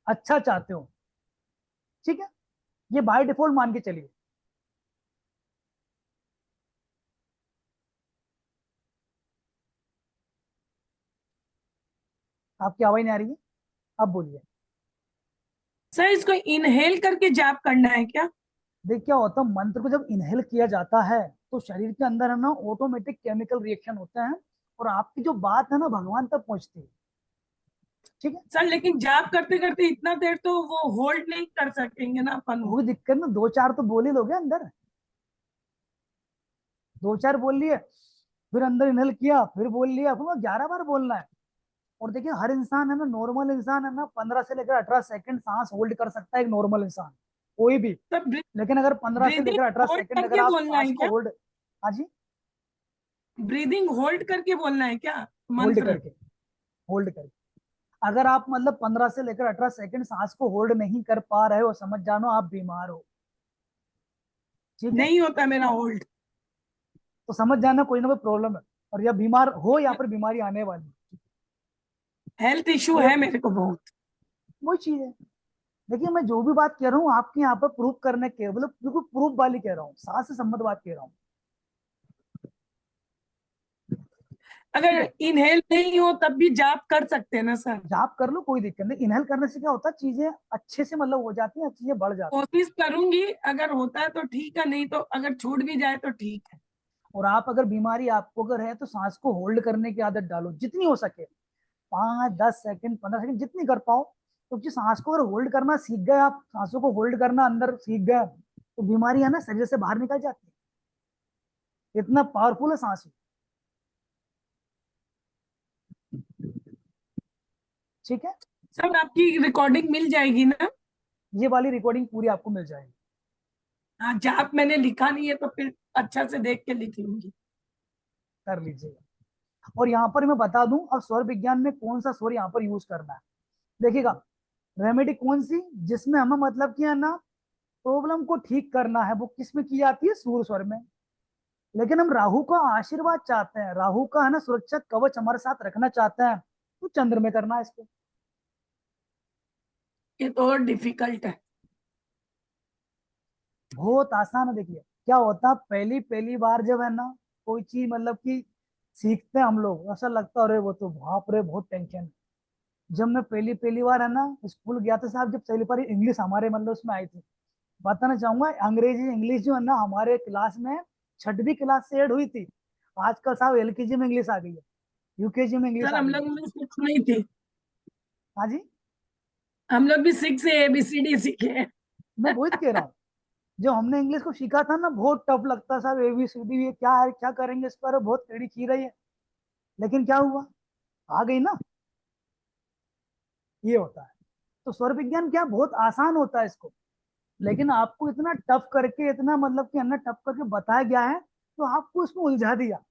अच्छा चाहते हो, ठीक है, ये बाय डिफॉल्ट मान के चलिए। आपकी आवाज नहीं आ रही है, अब बोलिए। सर इसको इनहेल करके जाप करना है क्या? देख क्या होता है, मंत्र को जब इनहेल किया जाता है तो शरीर के अंदर है ना ऑटोमेटिक केमिकल रिएक्शन होते हैं, और आपकी जो बात है ना भगवान तक पहुंचती है। ठीक है। सर लेकिन जाप करते करते इतना देर तो वो होल्ड नहीं कर सकेंगे ना अपन। कोई दिक्कत ना, दो चार तो बोल ही लोगे अंदर, दो चार बोल लिए, फिर अंदर इनहेल किया, फिर बोल लिया, फिर वो 11 बार बोलना है। और देखिए हर इंसान है ना, नॉर्मल इंसान है ना, 15 से लेकर 18 सेकंड सांस होल्ड कर सकता है, एक नॉर्मल इंसान, कोई भी। तब लेकिन अगर 15 से ब्रीदिंग लेकर अठारह होल्ड सेकंड अगर करके आप बोलना सांस है को क्या? होल्ड, हाँ जी, ब्रीदिंग होल्ड करके बोलना है क्या होल्ड मंत्र? करके, होल्ड करके। अगर आप मतलब 15 से लेकर 18 सेकंड सांस को होल्ड नहीं कर पा रहे हो, समझ जानो आप बीमार हो। ठीक है, नहीं होता मेरा होल्ड। तो समझ जाना कोई ना कोई प्रॉब्लम है, और या बीमार हो या फिर बीमारी आने वाली। हेल्थ इश्यू अगर है मेरे को बहुत। वही चीज है, देखिए मैं जो भी बात कह रहा हूँ आपके यहाँ पर प्रूफ करने के, मतलब बिल्कुल प्रूफ वाली कह रहा हूँ, साथ से संबंध बात कह रहा हूँ। ठीक अगर है, इनहेल नहीं हो तब भी जाप कर सकते हैं ना सर? जाप कर लो, कोई दिक्कत नहीं, इनहेल करने से क्या होता है, चीजें अच्छे से मतलब हो जाती हैं, चीजें बढ़ जाती कोशिश करूंगी, अगर होता है तो ठीक है, नहीं तो अगर छूट भी जाए तो ठीक है। हैं। और आप अगर बीमारी आपको अगर है तो सांस को होल्ड करने की आदत डालो जितनी हो सके, 5, 10 सेकंड, 15 सेकंड, जितनी कर पाओ। क्योंकि सांस को अगर होल्ड करना सीख गए आप, सांसों को होल्ड करना अंदर सीख गए, तो बीमारी है ना शरीर से बाहर निकल जाती है, इतना पावरफुल है सांस। ठीक है, सर आपकी रिकॉर्डिंग मिल जाएगी ना? ये वाली रिकॉर्डिंग पूरी आपको मिल जाएगी। हाँ, जाप मैंने लिखा नहीं है तो फिर अच्छा से देख के लिख लूंगी। कर लीजिएगा। और यहाँ पर मैं बता दूं, अब स्वर विज्ञान में कौन सा स्वर यहाँ पर यूज करना है, देखिएगा। रेमेडी कौन सी, जिसमें हमें मतलब कि है ना प्रॉब्लम को ठीक करना है, वो किस में की जाती है, सूर्य स्वर में। लेकिन हम राहु का आशीर्वाद चाहते हैं, राहु का है ना सुरक्षा कवच हमारे साथ रखना चाहते हैं, तो चंद्र में करना है इसको। ये तो और डिफिकल्ट है। बहुत आसान है, देखिए क्या होता है, पहली पहली बार जब है ना कोई चीज मतलब कि सीखते हैं हम लोग, ऐसा लगता है अरे वो तो बाप रे बहुत टेंशन है। जब मैं पहली पहली बार है ना स्कूल गया था साहब, जब पहली बार इंग्लिश हमारे मतलब उसमें आई थी, बताना चाहूंगा अंग्रेजी इंग्लिश जो है ना हमारे क्लास में 6वीं क्लास से ऐड हुई थी। आजकल साहब एलकेजी में इंग्लिश आ गई है, यूकेजी में इंग्लिश सर आ हम गई है। लोग में सिक्स नहीं थी। हाँ जी, हम लोग भी सिक्स से ABCD सीखे हैं। मैं वही तो कह रहा हूँ, जो हमने इंग्लिश को सीखा था ना बहुत टफ लगता है साहब, ABCD ये क्या है, क्या करेंगे इस पर, बहुत टेढ़ी खी रही है। लेकिन क्या हुआ, आ गई ना, ये होता है। तो स्वर विज्ञान क्या बहुत आसान होता है इसको, लेकिन आपको इतना टफ करके, इतना मतलब कि अन्ना टफ करके बताया गया है, तो आपको उसमें उलझा दिया।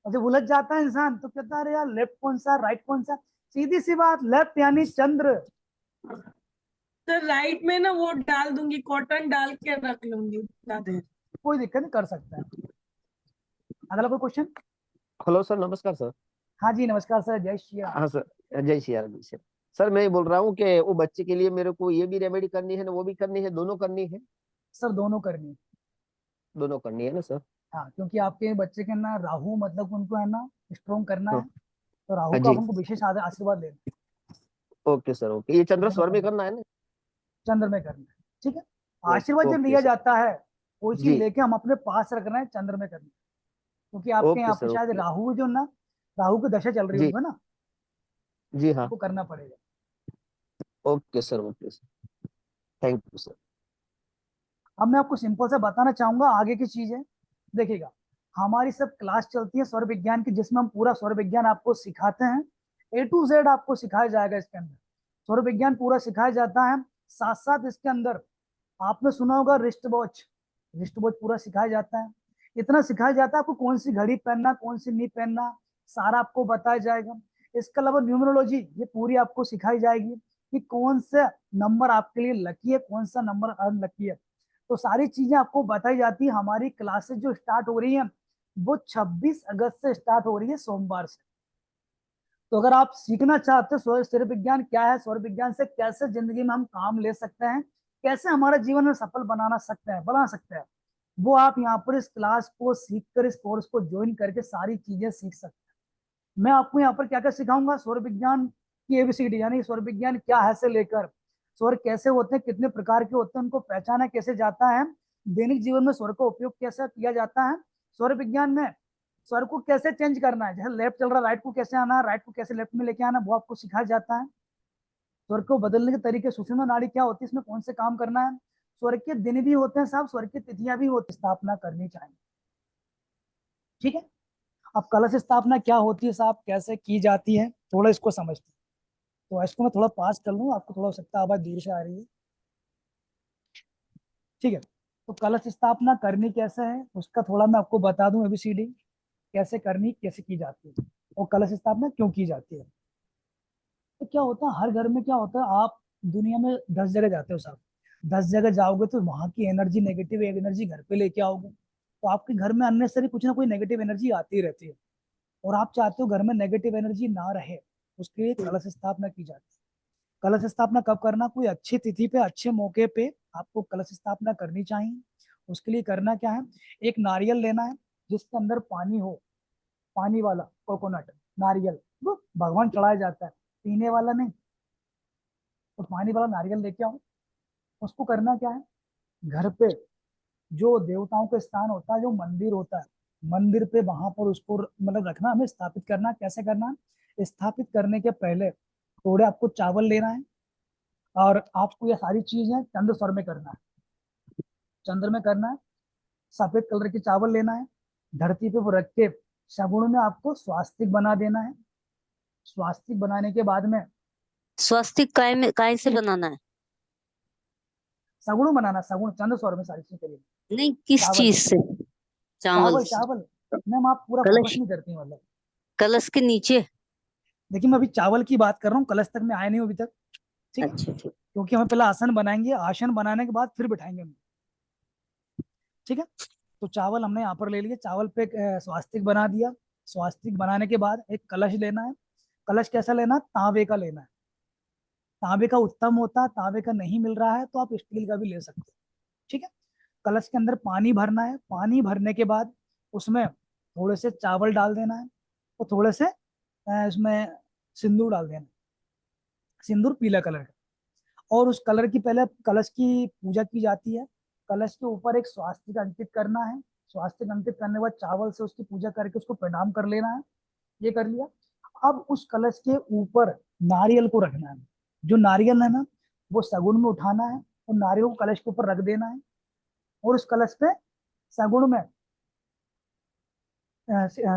और जब उलझ जाता है इंसान तो कहता है अरे यार लेफ्ट कौन सा राइट कौन सा, सीधी सी बात, लेफ्ट यानी चंद्र। सर राइट में ना वो डाल दूंगी, कॉटन डाल के रख लूंगी उतना देर। कोई दिक्कत नहीं, कर सकता है। अगला कोई क्वेश्चन। हेलो सर, नमस्कार सर। हाँ जी नमस्कार सर, जय श्री राम। हाँ सर, जय श्री राम, जय श्री राम। सर मैं ये बोल रहा हूँ कि वो बच्चे के लिए मेरे को ये भी रेमेडी करनी है ना, वो भी करनी है, दोनों करनी है? सर दोनों करनी है। दोनों करनी है ना सर? हाँ क्योंकि आपके बच्चे के ना राहु मतलब उनको है ना स्ट्रॉन्ग करना हाँ है, तो राहु हाँ का जी। हमको विशेष आशीर्वाद लेना है। Okay sir, okay. ये चंद्र दोनों स्वर में करना है, करना है ना? चंद्र में करना है। ठीक है, आशीर्वाद जब ओके लिया सर। जाता है कोई चीज जी। लेके हम अपने पास रखना है, चंद्र में करना है। क्योंकि आपके ओके यहाँ पे सर, शायद ओके। राहु जो ना, राहु की दशा चल रही है जी उनको ना, जी हाँ। वो करना पड़ेगा। Okay sir, okay sir. Thank you sir. अब मैं आपको सिंपल से बताना चाहूंगा आगे की चीजें। देखिएगा, हमारी सब क्लास चलती है स्वर विज्ञान की, जिसमें हम पूरा स्वर विज्ञान आपको सिखाते हैं। A to Z आपको सिखाया जाएगा इसके अंदर, स्वर विज्ञान पूरा सिखाया जाता है। साथ साथ इसके अंदर आपने सुना होगा रिस्ट वॉच, रिस्ट वॉच पूरा सिखाया जाता है। इतना सिखाया जाता है आपको कौन सी घड़ी पहनना कौन सी नहीं पहनना, सारा आपको बताया जाएगा। इसके अलावा न्यूमरोलॉजी ये पूरी आपको सिखाई जाएगी कि कौन सा नंबर आपके लिए लकी है, कौन सा नंबर अनलकी है। तो सारी चीजें आपको बताई जाती है। हमारी क्लासेस जो स्टार्ट हो रही हैं वो 26 अगस्त से स्टार्ट हो रही है, सोमवार से। तो अगर आप सीखना चाहते हो स्वर विज्ञान क्या है, स्वर विज्ञान से कैसे जिंदगी में हम काम ले सकते हैं, कैसे हमारे जीवन में सफल बना सकते हैं, वो आप यहाँ पर इस क्लास को सीख कर, इस कोर्स को ज्वाइन करके सारी चीजें सीख सकते हैं। मैं आपको यहाँ पर क्या क्या सिखाऊंगा, स्वर विज्ञान की ABCD, यानी स्वर विज्ञान क्या है से लेकर स्वर कैसे होते हैं, कितने प्रकार के होते हैं, उनको पहचाना कैसे जाता है, दैनिक जीवन में स्वर का उपयोग कैसे किया जाता है, स्वर विज्ञान में स्वर को कैसे चेंज करना है, जैसे लेफ्ट चल रहा है राइट को कैसे आना है, राइट को कैसे लेफ्ट में लेके आना है, वो आपको सिखाया जाता है। स्वर को बदलने के तरीके, सुषुम्ना नाड़ी क्या होती है, इसमें कौन से काम करना है, स्वर के दिन भी होते हैं साहब, स्वर की तिथियां भी होती, स्थापना करनी चाहिए। ठीक है, अब कलश स्थापना क्या होती है साहब, कैसे की जाती है, थोड़ा इसको समझते हैं। तो इसको मैं थोड़ा पास कर लूँ, आपको थोड़ा हो सकता है आवाज दूर से आ रही है। ठीक है, तो कलश स्थापना करनी कैसे है उसका थोड़ा मैं आपको बता दूं, ABCD कैसे करनी, कैसे की जाती है, और कलश स्थापना क्यों की जाती है। तो क्या होता है, हर घर में क्या होता है, आप दुनिया में 10 जगह जाते हो साहब, 10 जगह जाओगे तो वहां की एनर्जी, नेगेटिव एनर्जी घर पे लेके आओगे, तो आपके घर में अननेसरी कुछ ना कोई नेगेटिव एनर्जी आती रहती है। और आप चाहते हो घर में नेगेटिव एनर्जी ना रहे, उसके लिए कलश स्थापना की जाती है। कलश स्थापना कब करना, कोई अच्छी तिथि पे, अच्छे मौके पे आपको कलश स्थापना करनी चाहिए। उसके लिए करना क्या है, एक नारियल लेना है जिसके अंदर पानी हो, पानी वाला कोकोनट नारियल, वो भगवान चढ़ाया जाता है, पीने वाला नहीं। तो पानी वाला नारियल लेके आओ। उसको करना क्या है, घर पे जो देवताओं का स्थान होता है, जो मंदिर होता है, मंदिर पे वहां पर उसको मतलब रखना, हमें स्थापित करना। कैसे करना, स्थापित करने के पहले थोड़े आपको चावल लेना है, और आपको ये सारी चीजें चंद्र स्वर में करना है, चंद्र में करना है। सफेद कलर की चावल लेना है, धरती पे वो रख के सगुण में आपको स्वास्तिक बना देना है। स्वास्तिक बनाने के बाद में स्वास्तिक काय में काय से बनाना है? सगुण बनाना, सगुण चंद्र स्वर में सारी चीज करेंगे। नहीं, किस चावल, चीज से? चावल चावल से। चावल मैम आप पूरा फोकस कलश, नहीं करती हैं, मतलब कलश के नीचे? देखिए मैं अभी चावल की बात कर रहा हूँ, कलश तक मैं आया नहीं हूँ अभी तक। ठीक है, अच्छा ठीक। क्योंकि हमें पहले आसन बनाएंगे, आसन बनाने के बाद फिर बिठाएंगे हम। ठीक है, तो चावल हमने यहाँ पर ले लिए, चावल पे स्वास्तिक बना दिया। स्वास्तिक बनाने के बाद एक कलश लेना है। कलश कैसा लेना है, तांबे का लेना है। तांबे का उत्तम होता है, तांबे का नहीं मिल रहा है तो आप स्टील का भी ले सकते हैं। ठीक है, कलश के अंदर पानी भरना है। पानी भरने के बाद उसमें थोड़े से चावल डाल देना है, और थोड़े से इसमें सिंदूर डाल देना है, सिंदूर पीला कलर का। और उस कलर की पहले कलश की पूजा की जाती है। कलश के ऊपर एक स्वास्तिक अंकित करना है। स्वास्तिक अंकित करने के बाद चावल से उसकी पूजा करके उसको प्रणाम कर लेना है। ये कर लिया। अब उस कलश के ऊपर नारियल को रखना है। जो नारियल है ना, वो सगुन में उठाना है और नारियल को कलश के ऊपर रख देना है। और उस कलश पे सगुन में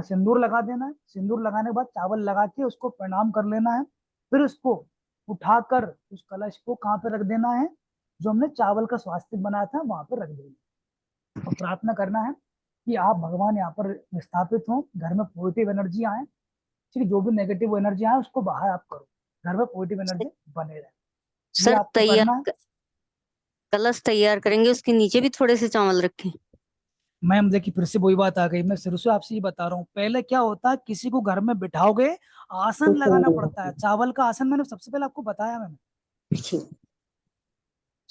सिंदूर लगा देना है। सिंदूर लगाने के बाद चावल लगा के उसको प्रणाम कर लेना है। फिर उसको उठाकर उस कलश को कहाँ पे रख देना है, जो हमने चावल का स्वास्तिक बनाया था वहां पे रख देना। और प्रार्थना करना है कि आप भगवान यहाँ पर स्थापित हो, घर में पॉजिटिव एनर्जी आए। ठीक है, जो भी नेगेटिव एनर्जी आए उसको बाहर आप करो, घर में पॉजिटिव एनर्जी बने रहे। ये सर आपको करना है। कलश तैयार करेंगे, उसके नीचे भी थोड़े से चावल रखें? मैम देखिए फिर से वही बात आ गई, मैं शुरू से आपसे ये बता रहा हूँ, पहले क्या होता है किसी को घर में बिठाओगे आसन लगाना पड़ता है, चावल का आसन मैंने सबसे पहले आपको बताया मैंने,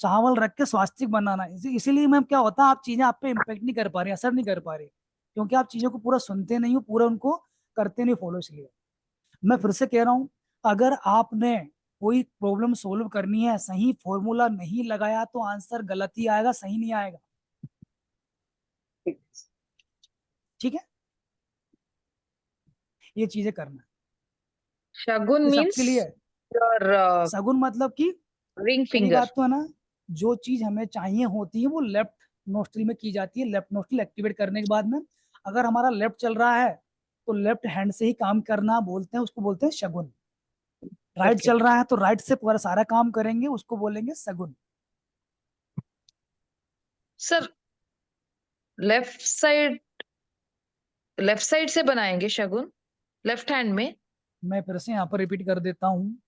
चावल रख के स्वास्तिक बनाना, इसीलिए मैम क्या होता है आप चीजें आप पे इम्पेक्ट नहीं कर पा रहे, असर नहीं कर पा रहे, क्योंकि आप चीजों को पूरा सुनते नहीं हो, पूरा उनको करते नहीं फॉलो, इसलिए मैं फिर से कह रहा हूँ, अगर आपने कोई प्रॉब्लम सोल्व करनी है, सही फॉर्मूला नहीं लगाया तो आंसर गलत ही आएगा, सही नहीं आएगा, ठीक है, ये चीजें करना है, शगुन ये मीन्स सबके लिए है। योर सगुन मतलब कि रिंग मेरी फिंगर। बात तो है ना, जो चीज हमें चाहिए होती है वो लेफ्ट नोस्ट्रिल में की जाती है, लेफ्ट नोस्ट्रिल एक्टिवेट करने के बाद में अगर हमारा लेफ्ट चल रहा है तो लेफ्ट हैंड से ही काम करना बोलते हैं, उसको बोलते हैं शगुन, राइट Okay. चल रहा है तो राइट से पूरा सारा काम करेंगे, उसको बोलेंगे सगुन। सर लेफ्ट साइड से बनाएंगे शगुन, लेफ्ट हैंड में। मैं फिर से यहाँ पर रिपीट कर देता हूँ,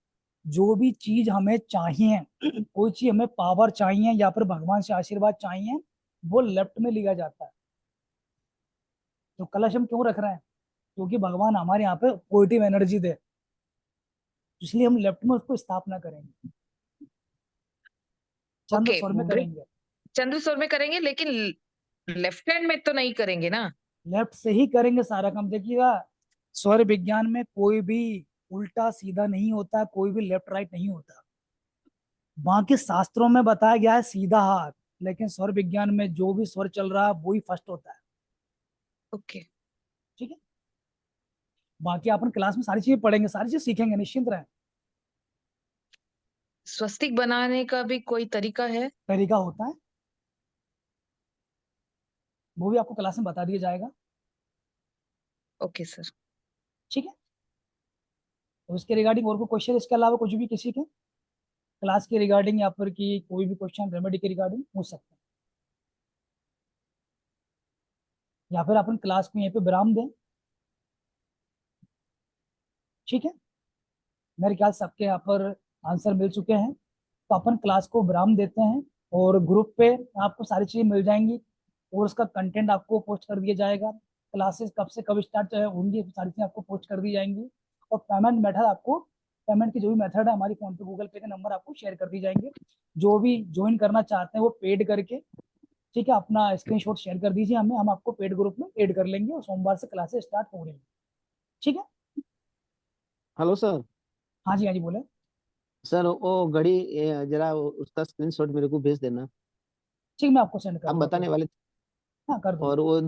जो भी चीज हमें चाहिए कोई चीज हमें पावर चाहिए या फिर भगवान से आशीर्वाद चाहिए, वो लेफ्ट में लिया जाता है। तो कलश हम क्यों रख रहे हैं, क्योंकि भगवान हमारे यहाँ पे पॉजिटिव एनर्जी दे, इसलिए हम लेफ्ट में उसको स्थापना करेंगे, चंद्र ओके, स्वर में करेंगे, चंद्र स्वर में करेंगे, लेकिन लेफ्ट हैंड में तो नहीं करेंगे ना। लेफ्ट से ही करेंगे सारा काम। देखिएगा स्वर विज्ञान में कोई भी उल्टा सीधा नहीं होता, कोई भी लेफ्ट राइट नहीं होता, बाकी शास्त्रों में बताया गया है सीधा हाथ, लेकिन स्वर विज्ञान में जो भी स्वर चल रहा है वही फर्स्ट होता है, ओके। ठीक है। बाकी अपन क्लास में सारी चीजें पढ़ेंगे, सारी चीज सीखेंगे, निश्चिंत रहें। स्वस्तिक बनाने का भी कोई तरीका है? तरीका होता है, वो भी आपको क्लास में बता दिया जाएगा, ओके सर। ठीक है। तो इसके रिगार्डिंग और कोई क्वेश्चन, इसके अलावा कुछ भी किसी के क्लास के रिगार्डिंग या फिर की कोई भी क्वेश्चन रेमेडी के रिगार्डिंग पूछ सकते हैं, या फिर अपन क्लास को यहीं पे विराम दें, ठीक है। मेरे ख्याल से सबके यहाँ पर आंसर मिल चुके हैं, तो अपन क्लास को विराम देते हैं, और ग्रुप पे आपको सारी चीज़ें मिल जाएंगी, और उसका कंटेंट आपको पोस्ट कर दिया जाएगा, क्लासेस कब से कब स्टार्ट होंगी सारी चीज़ें आपको पोस्ट कर दी जाएंगी, और पेमेंट मेथड आपको, पेमेंट की जो भी मेथड है हमारी फोन पे गूगल पे के नंबर आपको शेयर कर दी जाएंगे, जो भी ज्वाइन करना चाहते हैं वो पेड करके, ठीक है, अपना स्क्रीनशॉट शेयर कर दीजिए हमें, हम आपको पेड ग्रुप में ऐड कर लेंगे, और सोमवार से क्लासेस स्टार्ट हो रही है, ठीक है। Hello sir. हाँ जी, हाँ जी, बोले। सर वो घड़ी जरा उसका स्क्रीनशॉट मेरे को भेज देना, ठीक, मैं आपको सेंड कर आप दूंगा, बताने वाले थे। हाँ कर दूंगा। और वो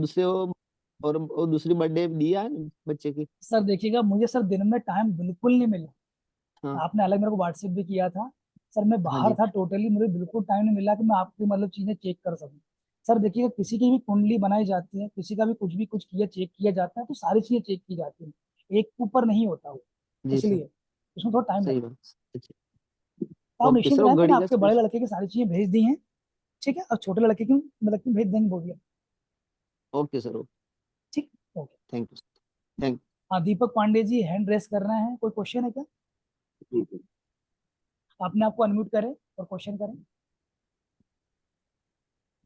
दूसरी बर्थडे दिया है ना बच्चे की। सर देखिएगा मुझे सर दिन में टाइम बिल्कुल नहीं मिला, हाँ। आपने अलग मेरे को व्हाट्सएप भी किया था, सर मैं हाँ बाहर जी। था टोटली, मुझे बिल्कुल टाइम नहीं मिला कि मैं आपकी मतलब चीजें चेक कर सकूं। सर देखिएगा किसी की भी कुंडली बनाई जाती है, किसी का भी कुछ किया चेक किया जाता है, तो सारी चीजें चेक की जाती है, एक के ऊपर नहीं होता वो, जी सर। इसलिए उसमें थोड़ा टाइम सही लगता है। बात। अच्छा। तो आप ओके निश्चिंत सर, वो रहें, मैंने घड़ी का आपके बड़े लड़के की सारी चीजें भेज दी हैं, ठीक है, और छोटे लड़के की मतलब कि भेज देंगे, बोलिए, ओके सर, ओके। ठीक, ओके। Thank you. थैंक हाँ दीपक पांडे जी हैंड रेस कर रहे हैं, कोई क्वेश्चन है क्या, यू। आपने आपको अनम्यूट करें और क्वेश्चन करें,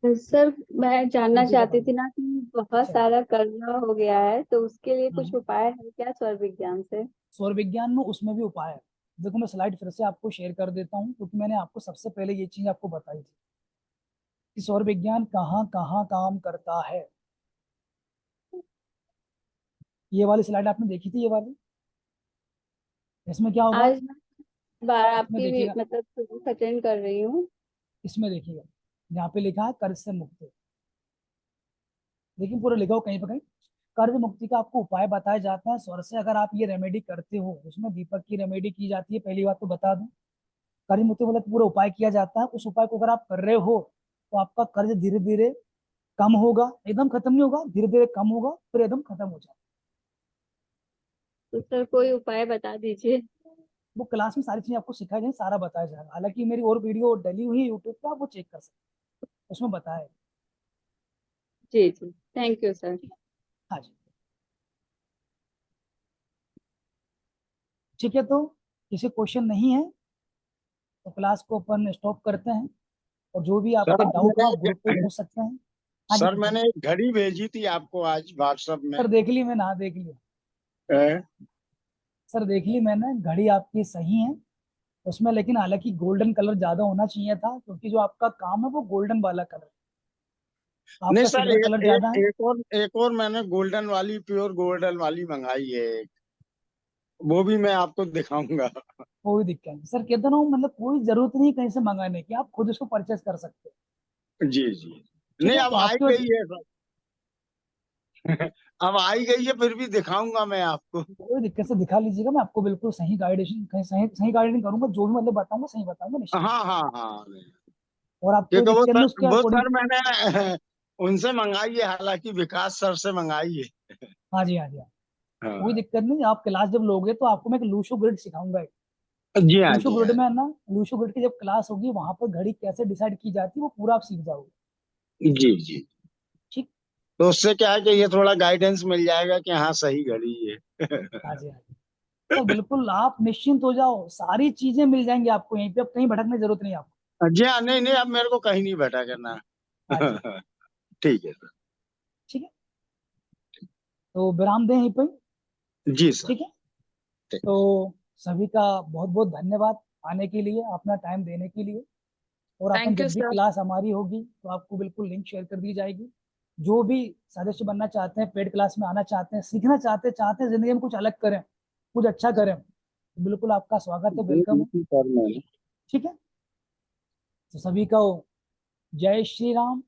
सर मैं जानना दीपिका चाहती पांडे। थी ना कि बहुत अच्छा, सारा कर्जा हो गया है, तो उसके लिए कुछ हम्म, उपाय है क्या स्वर विज्ञान से? सौर विज्ञान में उसमें भी उपाय है, देखो मैं स्लाइड फिर से आपको शेयर कर देता हूँ, क्योंकि मैंने आपको सबसे पहले ये चीज आपको बताई थी कि सौर विज्ञान कहाँ कहाँ काम करता है। ये वाली स्लाइड आपने देखी थी, ये वाली, इसमें क्या होगा, आज मैं बार इसमें आपकी देखिएगा, मतलब क्लास अटेंड कर रही हूँ। इसमें देखिएगा, यहाँ पे लिखा है कर्ज से मुक्ति, देखिए पूरा लिखा हो कहीं पर कहीं, कर्ज मुक्ति का आपको उपाय बताया जाता है स्वर से, अगर आप ये रेमेडी करते हो, उसमें दीपक की रेमेडी की जाती है, पहली बात तो बता दूं, कर्ज मुक्ति मतलब पूरा उपाय किया जाता है, उस उपाय को अगर आप कर रहे हो तो आपका कर्ज धीरे धीरे कम होगा, एकदम खत्म नहीं होगा, धीरे धीरे कम होगा, फिर एकदम खत्म हो जाएगा। तो सर कोई उपाय बता दीजिए। वो क्लास में सारी चीजें आपको सिखाई जाए, सारा बताया जाएगा, हालांकि मेरी और वीडियो डली हुई है यूट्यूब पे, आप वो चेक कर सकते हैं, उसमें बताया है। जी जी, थैंक यू सर। हाँ जी, ठीक है, तो किसी क्वेश्चन नहीं है तो क्लास को अपन स्टॉप करते हैं, और जो भी सर आपके आप डाउट हो आप ग्रुप पे मेरे पूछ सकते हैं। हाँ जी सर पूछिए। मैंने एक घड़ी भेजी थी आपको आज व्हाट्सएप में। सर देख ली मैंने, हाँ देख लिया अ, सर, देख ली मैंने, घड़ी आपकी सही है उसमें, लेकिन हालांकि गोल्डन कलर ज्यादा होना चाहिए था, क्योंकि जो आपका काम है वो गोल्डन वाला कलर, नहीं आपका सर, सिल्वर कलर ज्यादा है। एक और मैंने गोल्डन वाली, प्योर गोल्डन वाली मंगाई है एक। वो भी मैं आपको दिखाऊंगा। कोई दिक्कत नहीं सर, कहता ना हूँ, मतलब कोई जरूरत नहीं कहीं से मंगाने की, आप खुद उसको परचेस कर सकते हो। जी जी। ठीक नहीं है, अब तो आई आपके पास गई है सर। अब आई गई है, फिर भी दिखाऊंगा मैं आपको। कोई दिक्कत से दिखा लीजिएगा, मैं आपको बिल्कुल सही गाइडेशन, कहीं सही सही गाइडेशन करूंगा, जो भी मतलब बताऊंगा सही बताऊंगा हाँ निश्चित। हाँ हाँ। और आप कोई क्योंकि दिक्कत नहीं उसके वो अकॉर्डिंग। सर मैंने उनसे मंगाई है, हालांकि विकास सर से मंगाई है। हाँ जी हाँ जी हाँ। कोई हाँ दिक्कत नहीं, आप क्लास जब लोगे तो आपको मैं एक लूशो ग्रिड सिखाऊंगा। जी हाँ लूशो जी ग्रिड हाँ में है ना, लूशो ग्रिड की जब क्लास होगी वहां पर घड़ी कैसे डिसाइड की जाती है वो पूरा आप सीख जाओगे। जी जी। ठीक। तो उससे क्या है कि ये थोड़ा गाइडेंस मिल जाएगा कि हाँ सही घड़ी है। हाँ जी हाँ जी सर, बिल्कुल आप निश्चिंत हो जाओ, सारी चीजें मिल जाएंगी आपको यहीं पे, अब कहीं भटकने की जरूरत नहीं है आपको। जी हाँ, नहीं नहीं, अब मेरे को कहीं नहीं बैठा करना। हाँ जी ठीक है सर। ठीक है, तो विराम दें यहीं पर। जी सर। ठीक है, ठीक। तो सभी का बहुत बहुत धन्यवाद आने के लिए, अपना टाइम देने के लिए। और अपन Thank you, जब भी sir. क्लास हमारी होगी तो आपको बिल्कुल लिंक शेयर कर दी जाएगी। जो भी सदस्य बनना चाहते हैं, पेड क्लास में आना चाहते हैं, सीखना चाहते हैं जिंदगी में कुछ अलग करें, कुछ अच्छा करें, तो बिल्कुल आपका स्वागत है, जी वेलकम है। जी सर, मैंने ठीक है, तो सभी को जय श्री राम,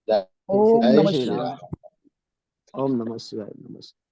जय ओम जय नमः श्री शिवाय। राम। ओम नमः शिवाय। नमस्कार।